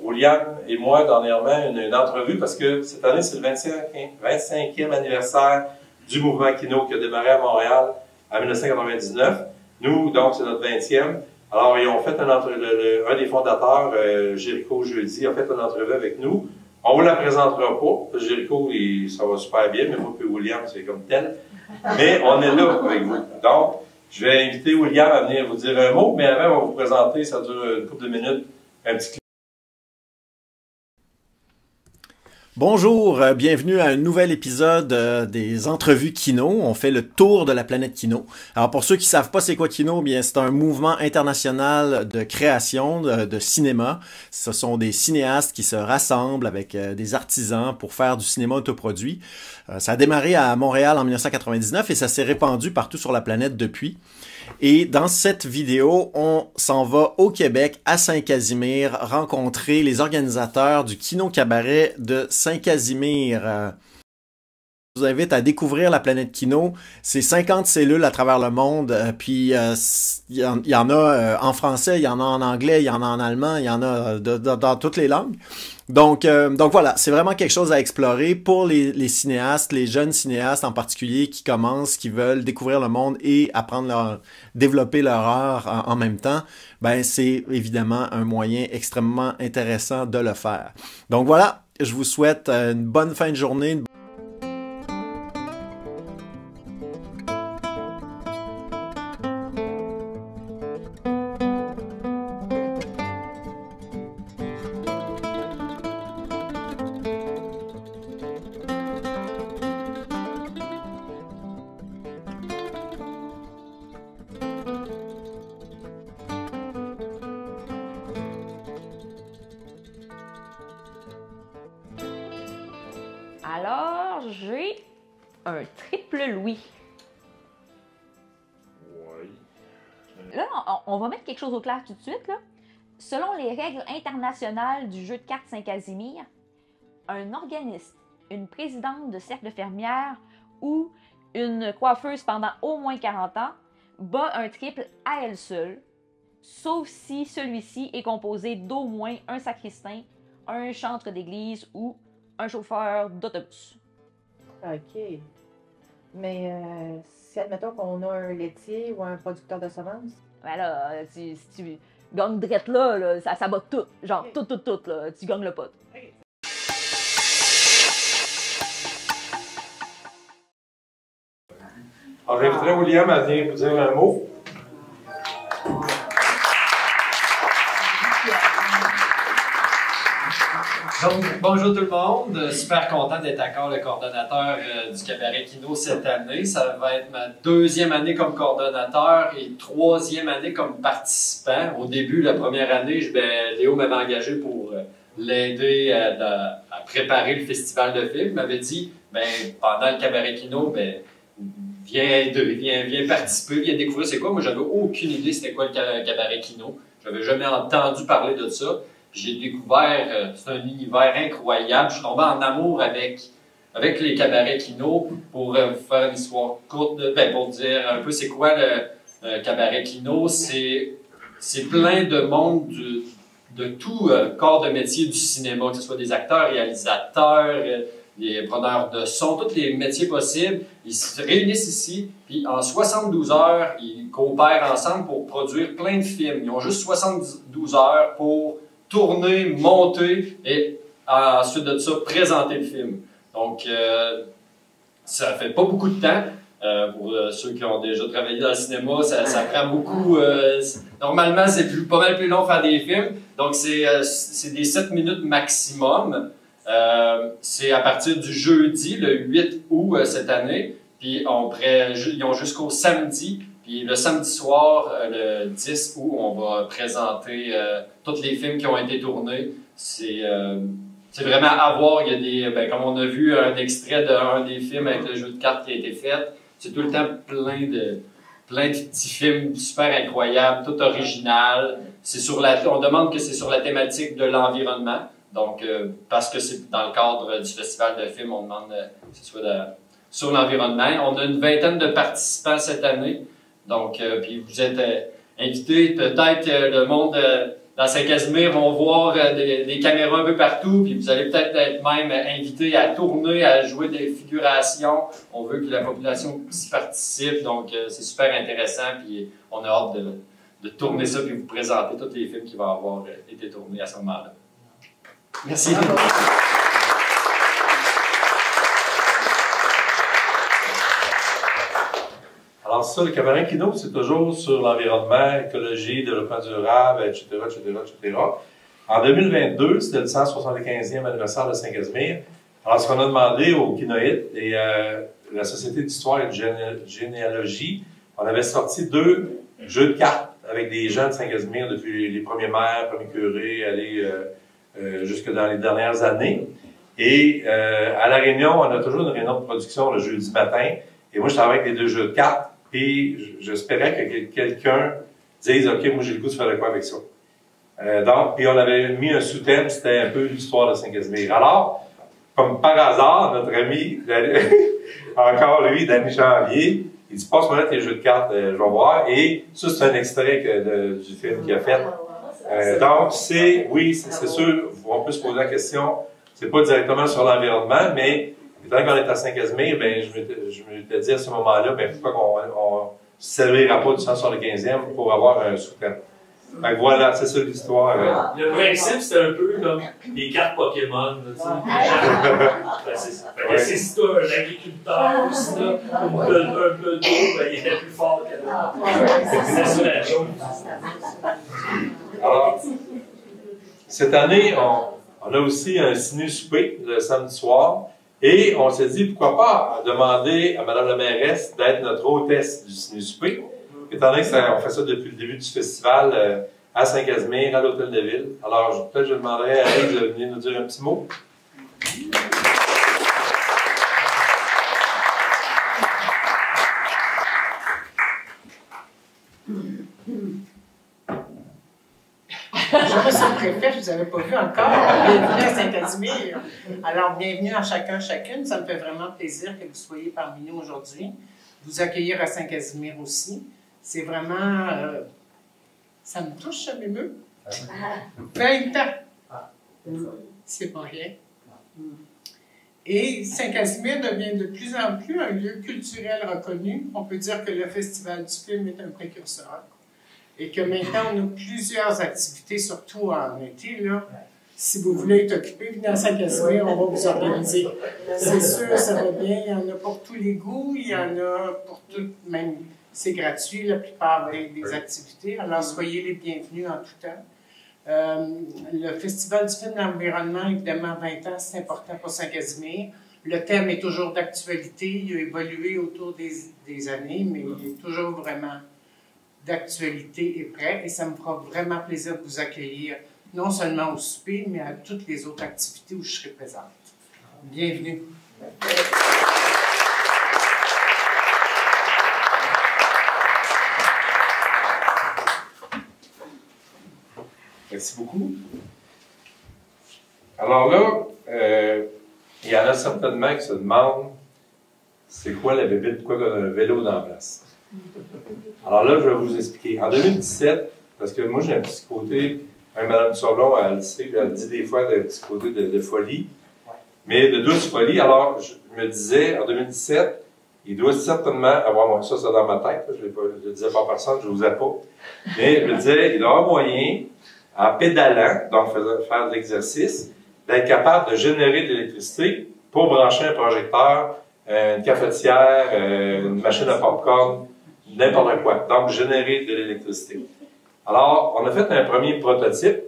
William et moi, dernièrement, une entrevue, parce que cette année, c'est le 25e anniversaire du mouvement Kino qui a démarré à Montréal en 1999. Nous, donc, c'est notre 20e. Alors, ils ont fait un des fondateurs, Jéricho Jeudi, a fait une entrevue avec nous. On vous la présentera pas, parce que Jéricho, ça va super bien, mais moi et William, c'est comme tel. Mais on est là avec vous. Donc, je vais inviter William à venir vous dire un mot, mais avant, on va vous présenter, ça dure une couple de minutes, un petit clip. Bonjour, bienvenue à un nouvel épisode des entrevues Kino. On fait le tour de la planète Kino. Alors pour ceux qui savent pas c'est quoi Kino, bien c'est un mouvement international de création de cinéma. Ce sont des cinéastes qui se rassemblent avec des artisans pour faire du cinéma autoproduit. Ça a démarré à Montréal en 1999 et ça s'est répandu partout sur la planète depuis. Et dans cette vidéo, on s'en va au Québec, à Saint-Casimir, rencontrer les organisateurs du Kino Cabaret de Saint-Casimir. Je vous invite à découvrir la planète Kino. C'est 50 cellules à travers le monde, puis il y en a en français, il y en a en anglais, il y en a en allemand, il y en a dans toutes les langues. Donc voilà, c'est vraiment quelque chose à explorer pour les cinéastes, les jeunes cinéastes en particulier qui commencent, qui veulent découvrir le monde et apprendre développer leur art en même temps. Ben c'est évidemment un moyen extrêmement intéressant de le faire. Donc voilà, je vous souhaite une bonne fin de journée. Alors, j'ai un triple Louis. Oui. Là, on va mettre quelque chose au clair tout de suite. Là. Selon les règles internationales du jeu de cartes Saint-Casimir, un organiste, une présidente de cercle de fermière ou une coiffeuse pendant au moins 40 ans bat un triple à elle seule, sauf si celui-ci est composé d'au moins un sacristain, un chantre d'église ou un chauffeur d'autobus. OK. Mais si, admettons qu'on a un laitier ou un producteur de semences? Ben là, si tu gagnes drette là, ça bat tout. Genre, okay. tout, là. Tu gagnes le pot. Okay. Alors, j'inviterai William à venir vous dire un mot. Donc, bonjour tout le monde. Super content d'être encore le coordonnateur du Cabaret Kino cette année. Ça va être ma deuxième année comme coordonnateur et troisième année comme participant. Au début, la première année, Léo m'avait engagé pour l'aider à préparer le festival de films. Il m'avait dit, pendant le Cabaret Kino, viens participer, viens découvrir c'est quoi. Moi, j'avais aucune idée c'était quoi le Cabaret Kino. J'avais jamais entendu parler de ça. J'ai découvert, c'est un univers incroyable. Je suis tombé en amour avec les cabarets Kino pour faire une histoire courte, pour dire un peu c'est quoi le cabaret Kino. C'est plein de monde de tout corps de métier du cinéma, que ce soit des acteurs, réalisateurs, des preneurs de son, tous les métiers possibles. Ils se réunissent ici, puis en 72 heures, ils coopèrent ensemble pour produire plein de films. Ils ont juste 72 heures pour tourner, monter et ensuite de ça, présenter le film. Donc, ça fait pas beaucoup de temps. Pour ceux qui ont déjà travaillé dans le cinéma, ça prend beaucoup. Normalement, c'est pas mal plus long de faire des films. Donc, c'est des 7 minutes maximum. C'est à partir du jeudi, le 8 août cette année. Puis, ils ont jusqu'au samedi. Puis le samedi soir, le 10 août, on va présenter tous les films qui ont été tournés. C'est vraiment à voir. Il y a des, comme on a vu un extrait d'un des films avec le jeu de cartes qui a été fait. C'est tout le temps plein de petits films super incroyables, tout original. On demande que c'est sur la thématique de l'environnement. Donc, parce que c'est dans le cadre du festival de films, on demande que ce soit sur l'environnement. On a une vingtaine de participants cette année. Donc, puis vous êtes invités. Peut-être le monde dans Saint-Casimir vont voir des caméras un peu partout. Puis vous allez peut-être être même invités à tourner, à jouer des figurations. On veut que la population s'y participe. Donc, c'est super intéressant. Puis on a hâte de tourner ça puis vous présenter tous les films qui vont avoir été tournés à ce moment-là. Merci. Alors ça, le cabaret Kino, c'est toujours sur l'environnement, écologie, développement durable, etc., etc., etc. En 2022, c'était le 175e anniversaire de Saint-Casimir. Alors, ce qu'on a demandé au Kinoïte et la Société d'histoire et de généalogie, on avait sorti 2 jeux de cartes avec des gens de Saint-Casimir depuis les premiers maires, premiers curés, aller jusque dans les dernières années. Et à La Réunion, on a toujours une réunion de production le jeudi matin. Et moi, je travaille avec les 2 jeux de cartes. Et j'espérais que quelqu'un dise « OK, moi j'ai le goût de faire de quoi avec ça ». Donc, puis on avait mis un sous-thème, c'était un peu l'histoire de Saint-Casimir. Alors, comme par hasard, notre ami, encore lui, Danny Janvier, il dit « Passe-moi là tes jeux de cartes, je vais voir ». Et ça, c'est un extrait du film qu'il a fait. Donc, c'est sûr, on peut se poser la question, c'est pas directement sur l'environnement, mais étant qu'on est à Saint-Casimir, ben, je m'étais dit à ce moment-là, ben, pourquoi qu'on ne servira pas du 175e pour avoir un sous-thème. Fait que voilà, c'est ça l'histoire. Le principe, c'était un peu comme les cartes Pokémon. C'est si toi, un agriculteur, si là, un peu d'eau, ben, il était plus fort que l'autre. C'est ça la chose. Alors, cette année, on a aussi un ciné-souper le samedi soir. Et on s'est dit, pourquoi pas demander à Mme la mairesse d'être notre hôtesse du ciné-souper, étant donné qu'on fait ça depuis le début du festival à Saint-Casimir, à l'Hôtel de Ville. Alors, peut-être je demanderais à elle de venir nous dire un petit mot. Monsieur le préfet, je ne vous avais pas vu encore. Bienvenue à Saint-Casimir. Alors, bienvenue à chacun, chacune. Ça me fait vraiment plaisir que vous soyez parmi nous aujourd'hui. Vous accueillir à Saint-Casimir aussi. C'est vraiment... ça me touche, ça m'émeut. 20 ans. C'est pas rien. Et Saint-Casimir devient de plus en plus un lieu culturel reconnu. On peut dire que le Festival du film est un précurseur. Et que maintenant, on a plusieurs activités, surtout en été, là. Si vous voulez être occupé, venez à Saint-Casimir, on va vous organiser. C'est sûr, ça va bien. Il y en a pour tous les goûts, il y en a pour tout, même c'est gratuit, la plupart des activités. Alors, soyez les bienvenus en tout temps. Le Festival du film de l'environnement, évidemment, 20 ans, c'est important pour Saint-Casimir. Le thème est toujours d'actualité. Il a évolué autour des années, mais il est toujours vraiment d'actualité et prêt. Et ça me fera vraiment plaisir de vous accueillir, non seulement au souper, mais à toutes les autres activités où je serai présente. Bienvenue. Merci beaucoup. Alors là, il y en a certainement qui se demandent c'est quoi la bébête, pourquoi on a un vélo dans la place. Alors là, je vais vous expliquer. En 2017, parce que moi j'ai un petit côté, Mme Sorlon, elle dit des fois un petit côté de folie, mais de douce folie. Alors, je me disais, en 2017, il doit certainement avoir, ça c'est dans ma tête, je ne le disais pas à personne, je ne vous ai pas, mais je me disais, il doit avoir moyen, en pédalant, donc faire de l'exercice, d'être capable de générer de l'électricité pour brancher un projecteur, une cafetière, une machine à popcorn, n'importe quoi. Donc, générer de l'électricité. Alors, on a fait un premier prototype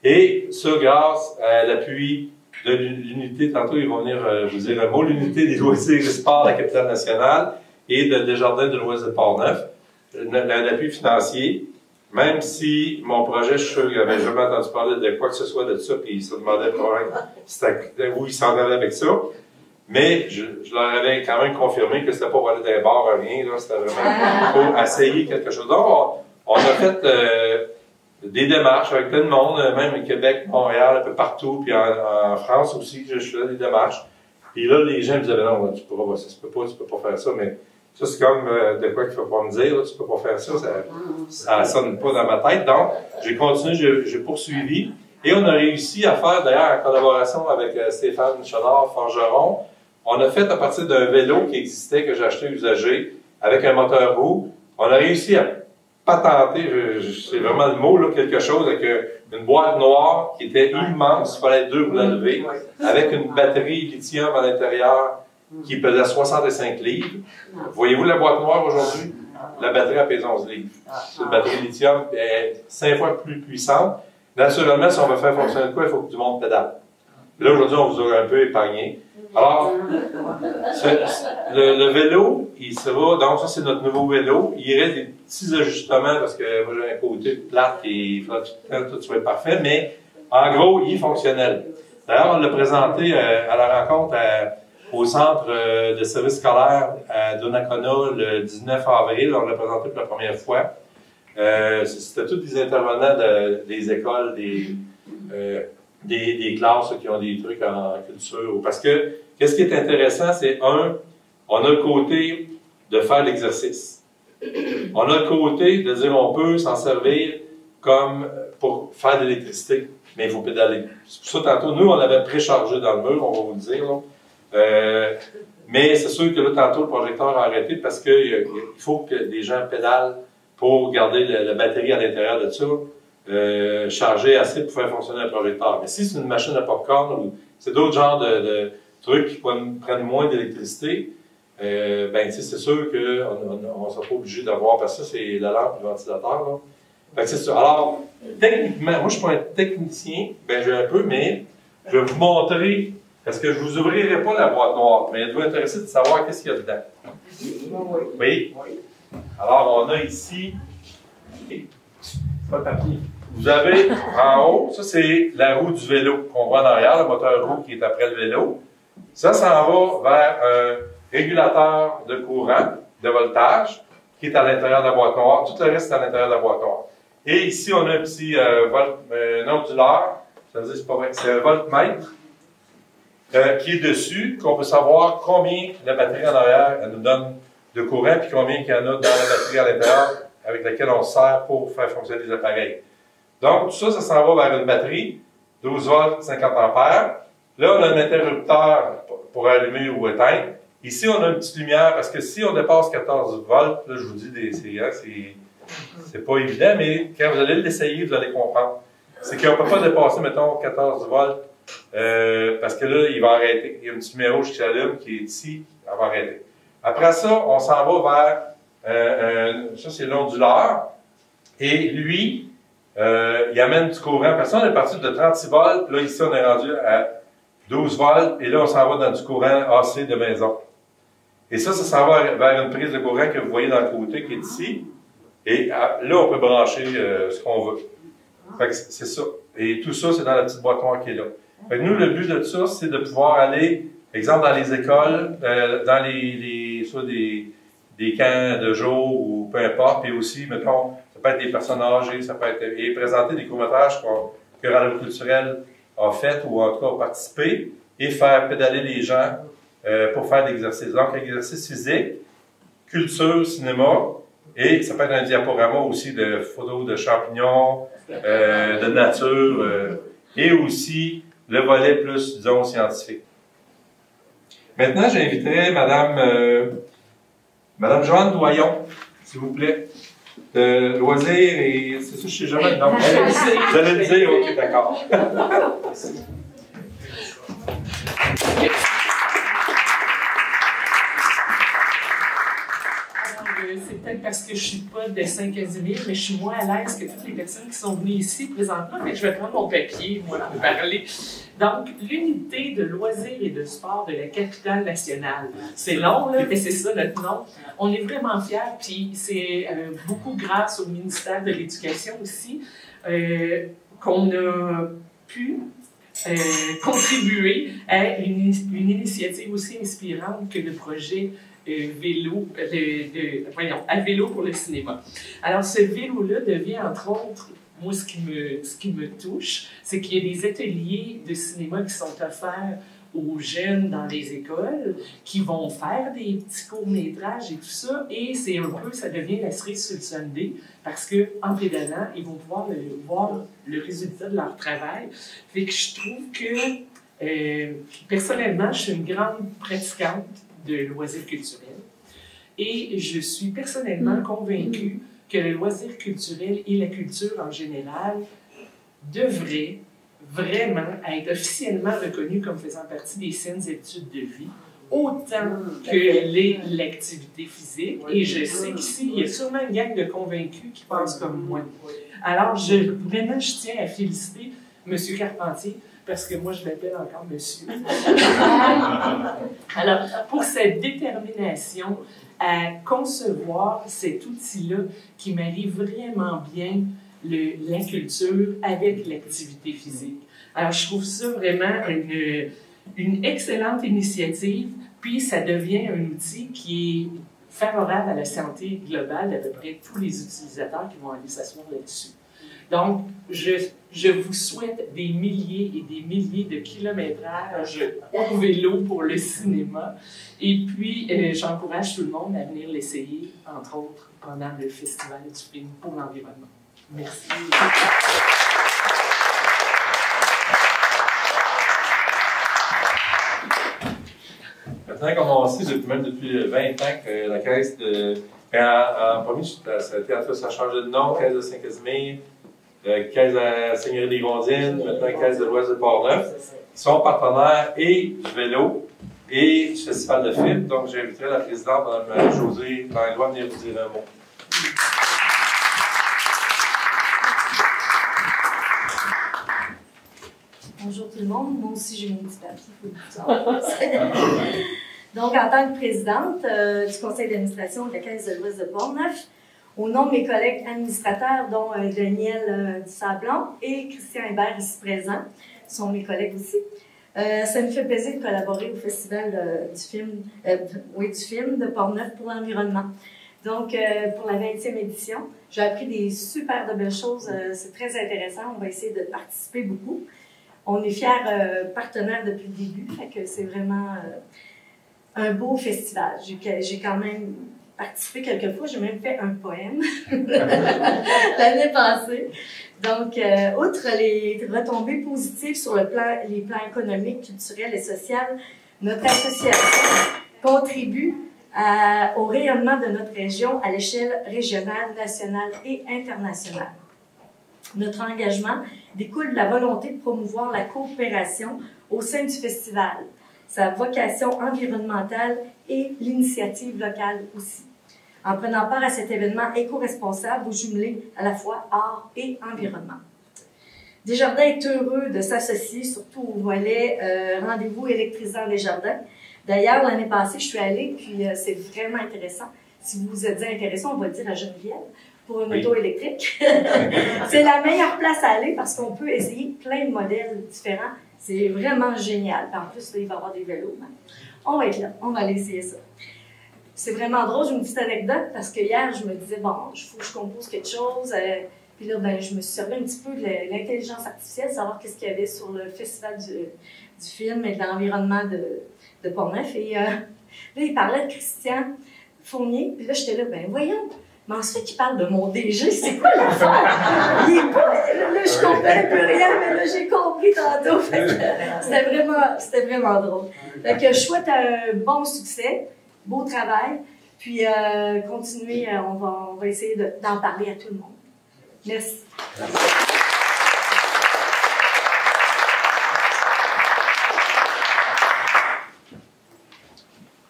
et ça, grâce à l'appui de l'unité, tantôt ils vont venir vous dire un mot, l'unité des loisirs et sports de la capitale nationale et de Desjardins de l'Ouest de Port-Neuf. un appui financier, même si mon projet, je suis sûr qu'il n'avait jamais entendu parler de quoi que ce soit de ça, puis il se demandait où il s'en allait avec ça. Mais je leur avais quand même confirmé que c'était pas pour aller d'un bar à rien, là, c'était vraiment pour essayer quelque chose. Donc, on a fait des démarches avec plein de monde, même au Québec, Montréal, un peu partout, puis en France aussi, je faisais des démarches. Puis là, les gens me disaient, non, tu pourras, ça se peut pas faire ça, mais ça, c'est comme de quoi qu'il ne faut pas me dire, là, tu peux pas faire ça, ça sonne pas dans ma tête. Donc, j'ai continué, j'ai poursuivi, et on a réussi à faire, d'ailleurs, en collaboration avec Stéphane Chenard, forgeron, on a fait à partir d'un vélo qui existait, que j'ai acheté usagé, avec un moteur roue, on a réussi à patenter, c'est vraiment le mot, là, quelque chose avec une boîte noire qui était immense, il fallait 2 pour la lever, avec une batterie lithium à l'intérieur qui pesait 65 livres. Voyez-vous la boîte noire aujourd'hui? La batterie pèse 11 livres. C'est une batterie lithium est 5 fois plus puissante. Naturellement, si on veut faire fonctionner de quoi, il faut que du monde pédale. Là, aujourd'hui, on vous a un peu épargné. Alors, le vélo, il sera, donc ça c'est notre nouveau vélo, il reste des petits ajustements parce que moi j'ai un côté plate et il faudra que tout soit parfait, mais en gros, il est fonctionnel. D'ailleurs, on l'a présenté à la rencontre au centre de service scolaire à Donnacona le 19 avril, on l'a présenté pour la première fois. C'était tous des intervenants des écoles, des classes qui ont des trucs en culture. Parce que, qu'est-ce qui est intéressant, c'est on a le côté de faire l'exercice. On a le côté de dire on peut s'en servir comme pour faire de l'électricité, mais il faut pédaler. C'est pour ça, tantôt, nous, on l'avait préchargé dans le mur, on va vous le dire. Là. Mais c'est sûr que là, tantôt, le projecteur a arrêté parce qu'il faut que des gens pédalent pour garder la batterie à l'intérieur de ça. Chargé assez pour faire fonctionner un projecteur. Mais si c'est une machine à popcorn ou c'est d'autres genres de trucs qui prennent moins d'électricité, ben c'est sûr qu'on ne sera pas obligé d'avoir, parce que ça c'est la lampe du ventilateur. Là. Fait que c'est ça. Alors, techniquement, moi je suis pas un technicien, ben j'ai un peu, mais je vais vous montrer, parce que je vous ouvrirai pas la boîte noire, mais elle doit intéresser de savoir qu'est-ce qu'il y a dedans. Oui? Alors on a ici pas de papier. Vous avez en haut, ça c'est la roue du vélo qu'on voit en arrière, le moteur roue qui est après le vélo. Ça s'en va vers un régulateur de courant, de voltage, qui est à l'intérieur de la boîte noire. Tout le reste est à l'intérieur de la boîte noire. Et ici, on a un petit onduleur, ça veut dire c'est pas vrai, c'est un voltmètre qui est dessus, qu'on peut savoir combien la batterie en arrière elle nous donne de courant, puis combien il y en a dans la batterie à l'intérieur avec laquelle on se sert pour faire fonctionner les appareils. Donc, tout ça, ça s'en va vers une batterie, 12 volts, 50 ampères. Là, on a un interrupteur pour allumer ou éteindre. Ici, on a une petite lumière, parce que si on dépasse 14 volts, là, je vous dis, c'est pas évident, mais quand vous allez l'essayer, vous allez comprendre. C'est qu'on ne peut pas dépasser, mettons, 14 volts, parce que là, il va arrêter. Il y a un petit numéro qui s'allume, qui est ici, elle va arrêter. Après ça, on s'en va vers, ça c'est l'onduleur, et lui, il amène du courant. Parce que on est parti de 36 volts, là ici on est rendu à 12 volts, et là on s'en va dans du courant AC de maison. Et ça s'en va vers une prise de courant que vous voyez dans le côté qui est ici, et là on peut brancher ce qu'on veut. Fait que c'est ça. Et tout ça c'est dans la petite boîte noire qui est là. Fait que nous le but de ça c'est de pouvoir aller, exemple dans les écoles, dans soit des camps de jour ou peu importe, et aussi, mettons, ça peut être des personnes âgées, ça peut être, et présenter des courts-métrages que Rendez-vous culturel a fait ou en tout cas a participé, et faire pédaler les gens pour faire des exercices. Donc, exercice physique, culture, cinéma, et ça peut être un diaporama aussi de photos de champignons, de nature, et aussi le volet plus, disons, scientifique. Maintenant, j'inviterai Madame Joanne Doyon, s'il vous plaît, de loisirs et... C'est ça, je sais jamais le nom. Vous allez le dire, ok, d'accord. c'est peut-être parce que je suis pas de Saint-Casimir, mais je suis moins à l'aise que toutes les personnes qui sont venues ici présentement. Fait que je vais prendre mon papier, moi, pour parler. Donc, l'unité de loisirs et de sport de la capitale nationale. C'est long, là, mais c'est ça notre nom. On est vraiment fiers, puis c'est beaucoup grâce au ministère de l'Éducation aussi qu'on a pu contribuer à une initiative aussi inspirante que le projet à vélo pour le cinéma. Alors, ce vélo-là devient, entre autres, moi, ce qui me touche, c'est qu'il y a des ateliers de cinéma qui sont offerts aux jeunes dans les écoles qui vont faire des petits courts-métrages et tout ça, et c'est un peu, ça devient la cerise sur le sundae, parce qu'en pédalant, ils vont pouvoir voir le résultat de leur travail. Fait que je trouve que, personnellement, je suis une grande pratiquante de loisirs culturels, et je suis personnellement convaincue que le loisir culturel et la culture en général devraient vraiment être officiellement reconnus comme faisant partie des saines habitudes de vie, autant que l'activité physique. Et je sais qu'ici, il y a sûrement une gang de convaincus qui pensent comme moi. Alors, vraiment, je tiens à féliciter M. Carpentier, parce que moi, je l'appelle encore monsieur. Alors, pour cette détermination à concevoir cet outil-là qui marie vraiment bien la culture avec l'activité physique. Alors, je trouve ça vraiment une excellente initiative, puis ça devient un outil qui est favorable à la santé globale d'à peu près tous les utilisateurs qui vont aller s'asseoir là-dessus. Donc, je vous souhaite des milliers et des milliers de kilométrages au vélo pour le cinéma. Et puis, j'encourage tout le monde à venir l'essayer, entre autres, pendant le Festival du film pour l'environnement. Merci. Maintenant, comme on sait depuis 20 ans que la caisse de... En premier, ça a changé de nom, caisse de Saint-Casimir, caisse à Seigneurie-des-Gondines, maintenant caisse de l'Ouest de Port-Neuf, qui sont partenaires et du vélo et du Festival de film. Donc, j'inviterai la présidente, Mme Josée Langlois, à venir vous dire un mot. Bonjour tout le monde. Moi aussi, j'ai mon petit papier. Donc, en tant que présidente du conseil d'administration de la Caisse de l'Ouest de Port-Neuf, au nom de mes collègues administrateurs, dont Daniel Dusablon et Christian Hébert, ici présents, sont mes collègues aussi, ça me fait plaisir de collaborer au Festival du film de Port-Neuf pour l'environnement. Donc, pour la 20e édition, j'ai appris des super de belles choses. C'est très intéressant. On va essayer de participer beaucoup. On est fiers partenaires depuis le début, fait que c'est vraiment un beau festival. J'ai quand même participé quelques fois, j'ai même fait un poème l'année passée. Donc, outre les retombées positives sur les plans économiques, culturels et social, notre association contribue au rayonnement de notre région à l'échelle régionale, nationale et internationale. Notre engagement découle de la volonté de promouvoir la coopération au sein du festival, sa vocation environnementale et l'initiative locale aussi, en prenant part à cet événement éco-responsable ou jumelé à la fois art et environnement. Desjardins est heureux de s'associer, surtout au volet rendez-vous électrisant Desjardins. D'ailleurs, l'année passée, je suis allée, puis c'est vraiment intéressant. Si vous vous êtes intéressé, on va le dire à Geneviève, pour une auto électrique. C'est la meilleure place à aller parce qu'on peut essayer plein de modèles différents. C'est vraiment génial. En plus, là, il va y avoir des vélos. Hein. On va être là, on va aller essayer ça. C'est vraiment drôle, j'ai une petite anecdote parce que hier, je me disais, bon, il faut que je compose quelque chose. Puis là, ben, je me suis servi un petit peu de l'intelligence artificielle, savoir qu'est-ce qu'il y avait sur le festival du film et de l'environnement de Port-Neuf. Et là, il parlait de Christian Fournier. Puis là, j'étais là, ben voyons. Mais ensuite, il parle de mon DG, c'est quoi l'affaire? Il est pas... Là, je comprenais plus rien, mais là, j'ai compris tantôt. C'était vraiment drôle. Fait que je souhaite un bon succès, beau travail, puis continuer, on va essayer d'en parler à tout le monde. Merci.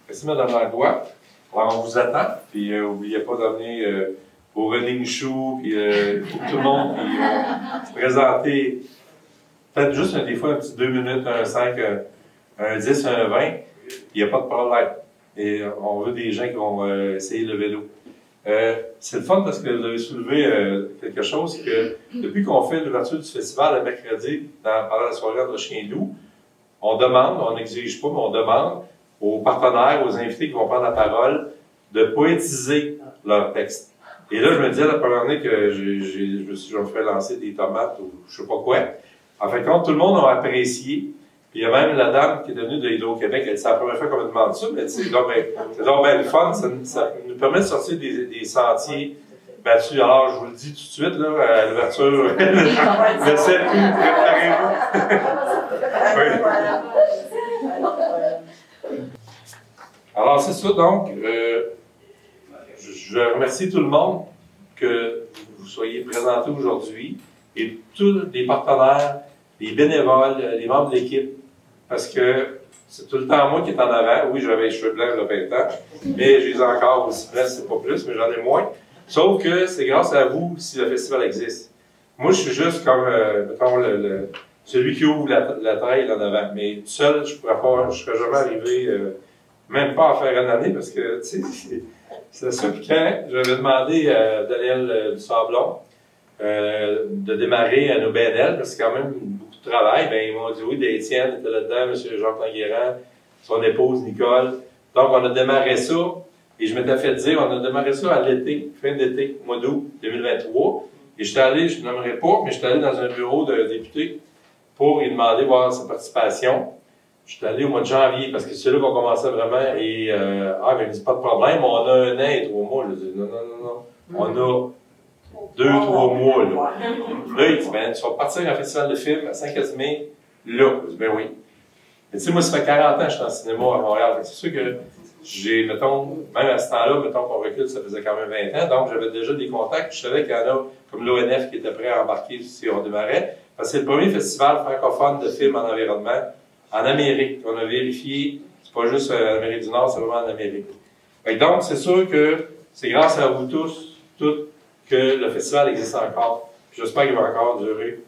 Merci, Mme Langlois. Alors, on vous attend, puis n'oubliez pas d'amener vos running shoes, puis tout le monde, puis se présenter. Faites juste des fois un petit 2 minutes, un 5, un 10, un 20, il n'y a pas de problème. Et on veut des gens qui vont essayer le vélo. C'est le fun parce que vous avez soulevé quelque chose que depuis qu'on fait l'ouverture du festival le mercredi pendant la soirée de Chien Loup, on demande, on n'exige pas, mais on demande aux partenaires, aux invités qui vont prendre la parole, de poétiser leur texte. Et là, je me disais la première année que je me ferais lancer des tomates ou je sais pas quoi. En fait, quand tout le monde a apprécié, puis il y a même la dame qui est devenue de Hydro-Québec, elle dit, c'est la première fois qu'on me demande ça, mais c'est donc bien le fun, ça nous permet de sortir des sentiers battus. Alors, je vous le dis tout de suite, là, à l'ouverture, le 7 août, préparez-vous. Alors, c'est ça, donc, je remercie tout le monde que vous soyez présentés aujourd'hui et tous les partenaires, les bénévoles, les membres de l'équipe, parce que c'est tout le temps moi qui est en avant. Oui, j'avais les cheveux blancs il y a 20 ans, mais je les ai encore aussi blancs, c'est pas plus, mais j'en ai moins. Sauf que c'est grâce à vous si le festival existe. Moi, je suis juste comme, mettons, celui qui ouvre la trail en avant. Mais tout seul, je serais jamais arrivé, même pas à faire une année, parce que, tu sais, c'est ça. Puis quand j'avais demandé à Daniel Dusablon de démarrer à nos BNL, parce que c'est quand même beaucoup de travail, ben ils m'ont dit oui, d'Étienne était là-dedans, M. Jacques Languérand, son épouse Nicole. Donc, on a démarré ça. Et je m'étais fait dire, on a démarré ça à l'été, fin d'été, mois d'août 2023. Et j'étais allé, je ne nommerai pas, mais j'étais allé dans un bureau de député pour lui demander voir sa participation. J'étais allé au mois de janvier, parce que c'est là qu'on commençait vraiment. Et, mais il dit, pas de problème, on a 1 an et 3 mois. Je dis, non. On a 2-3 mois, là. Là, il dit, ben, tu vas partir à un festival de films à Saint-Casimir, là. Je dis, ben oui. Mais tu sais, moi, ça fait 40 ans que je suis en cinéma à Montréal. C'est sûr que j'ai, mettons, même à ce temps-là, mettons qu'on recule, ça faisait quand même 20 ans, donc j'avais déjà des contacts. Je savais qu'il y en a, comme l'ONF, qui était prêt à embarquer si on démarrait. Parce que c'est le premier festival francophone de films en environnement en Amérique. On a vérifié, c'est pas juste en Amérique du Nord, c'est vraiment en Amérique. Et donc, c'est sûr que c'est grâce à vous tous, toutes, que le festival existe encore. J'espère qu'il va encore durer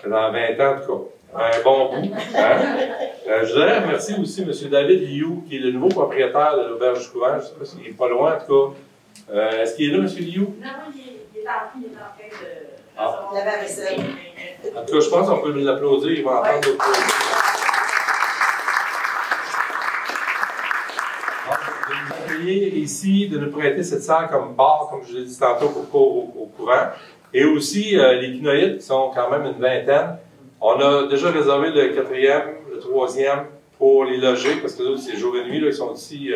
dans 20 ans, en tout cas. Un bon bout. Hein? Je voudrais remercier aussi M. David Liu, qui est le nouveau propriétaire de l'Auberge du Couvent. Je ne sais pas s'il n'est pas loin, en tout cas. Est-ce qu'il est là, M. Liu? Non, il est en train de laver la vaisselle. En tout cas, je pense qu'on peut l'applaudir. Il va entendre d'autres choses. Ici, de nous prêter cette salle comme bar, comme je l'ai dit tantôt, au courant. Et aussi, les quinoïdes, qui sont quand même une vingtaine. On a déjà réservé le 4e, le 3e pour les loger, parce que là, c'est jour et nuit, là, ils sont ici,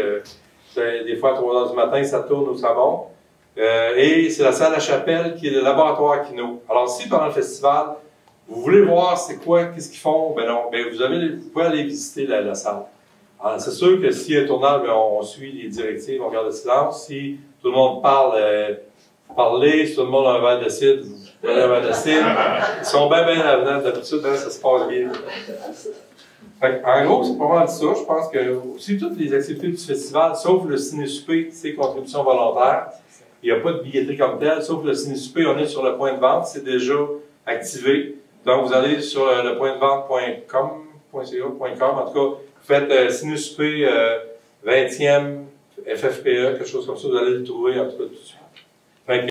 des fois à 3 h du matin, ça tourne au savon. Et c'est la salle à chapelle qui est le laboratoire Kino. Alors, si pendant le festival, vous voulez voir c'est quoi, qu'est-ce qu'ils font, ben non, ben vous pouvez aller visiter la salle. Alors, c'est sûr que s'il y a un tournage, ben, on suit les directives, on garde le silence. Si tout le monde parle, parlez, si tout le monde a un verre de cidre, vous prenez un verre de cidre. Ils sont bien avenants, d'habitude, hein, ça se passe bien. Fait, en gros, c'est pas mal ça. Je pense que aussi toutes les activités du festival, sauf le ciné-souper, c'est contribution volontaire. Il n'y a pas de billetterie comme telle, sauf le ciné-souper, on est sur le point de vente, c'est déjà activé. Donc, vous allez sur le pointdevente.com, en tout cas, faites ciné-souper 20e FFPE, quelque chose comme ça, vous allez le trouver en tout cas tout de suite.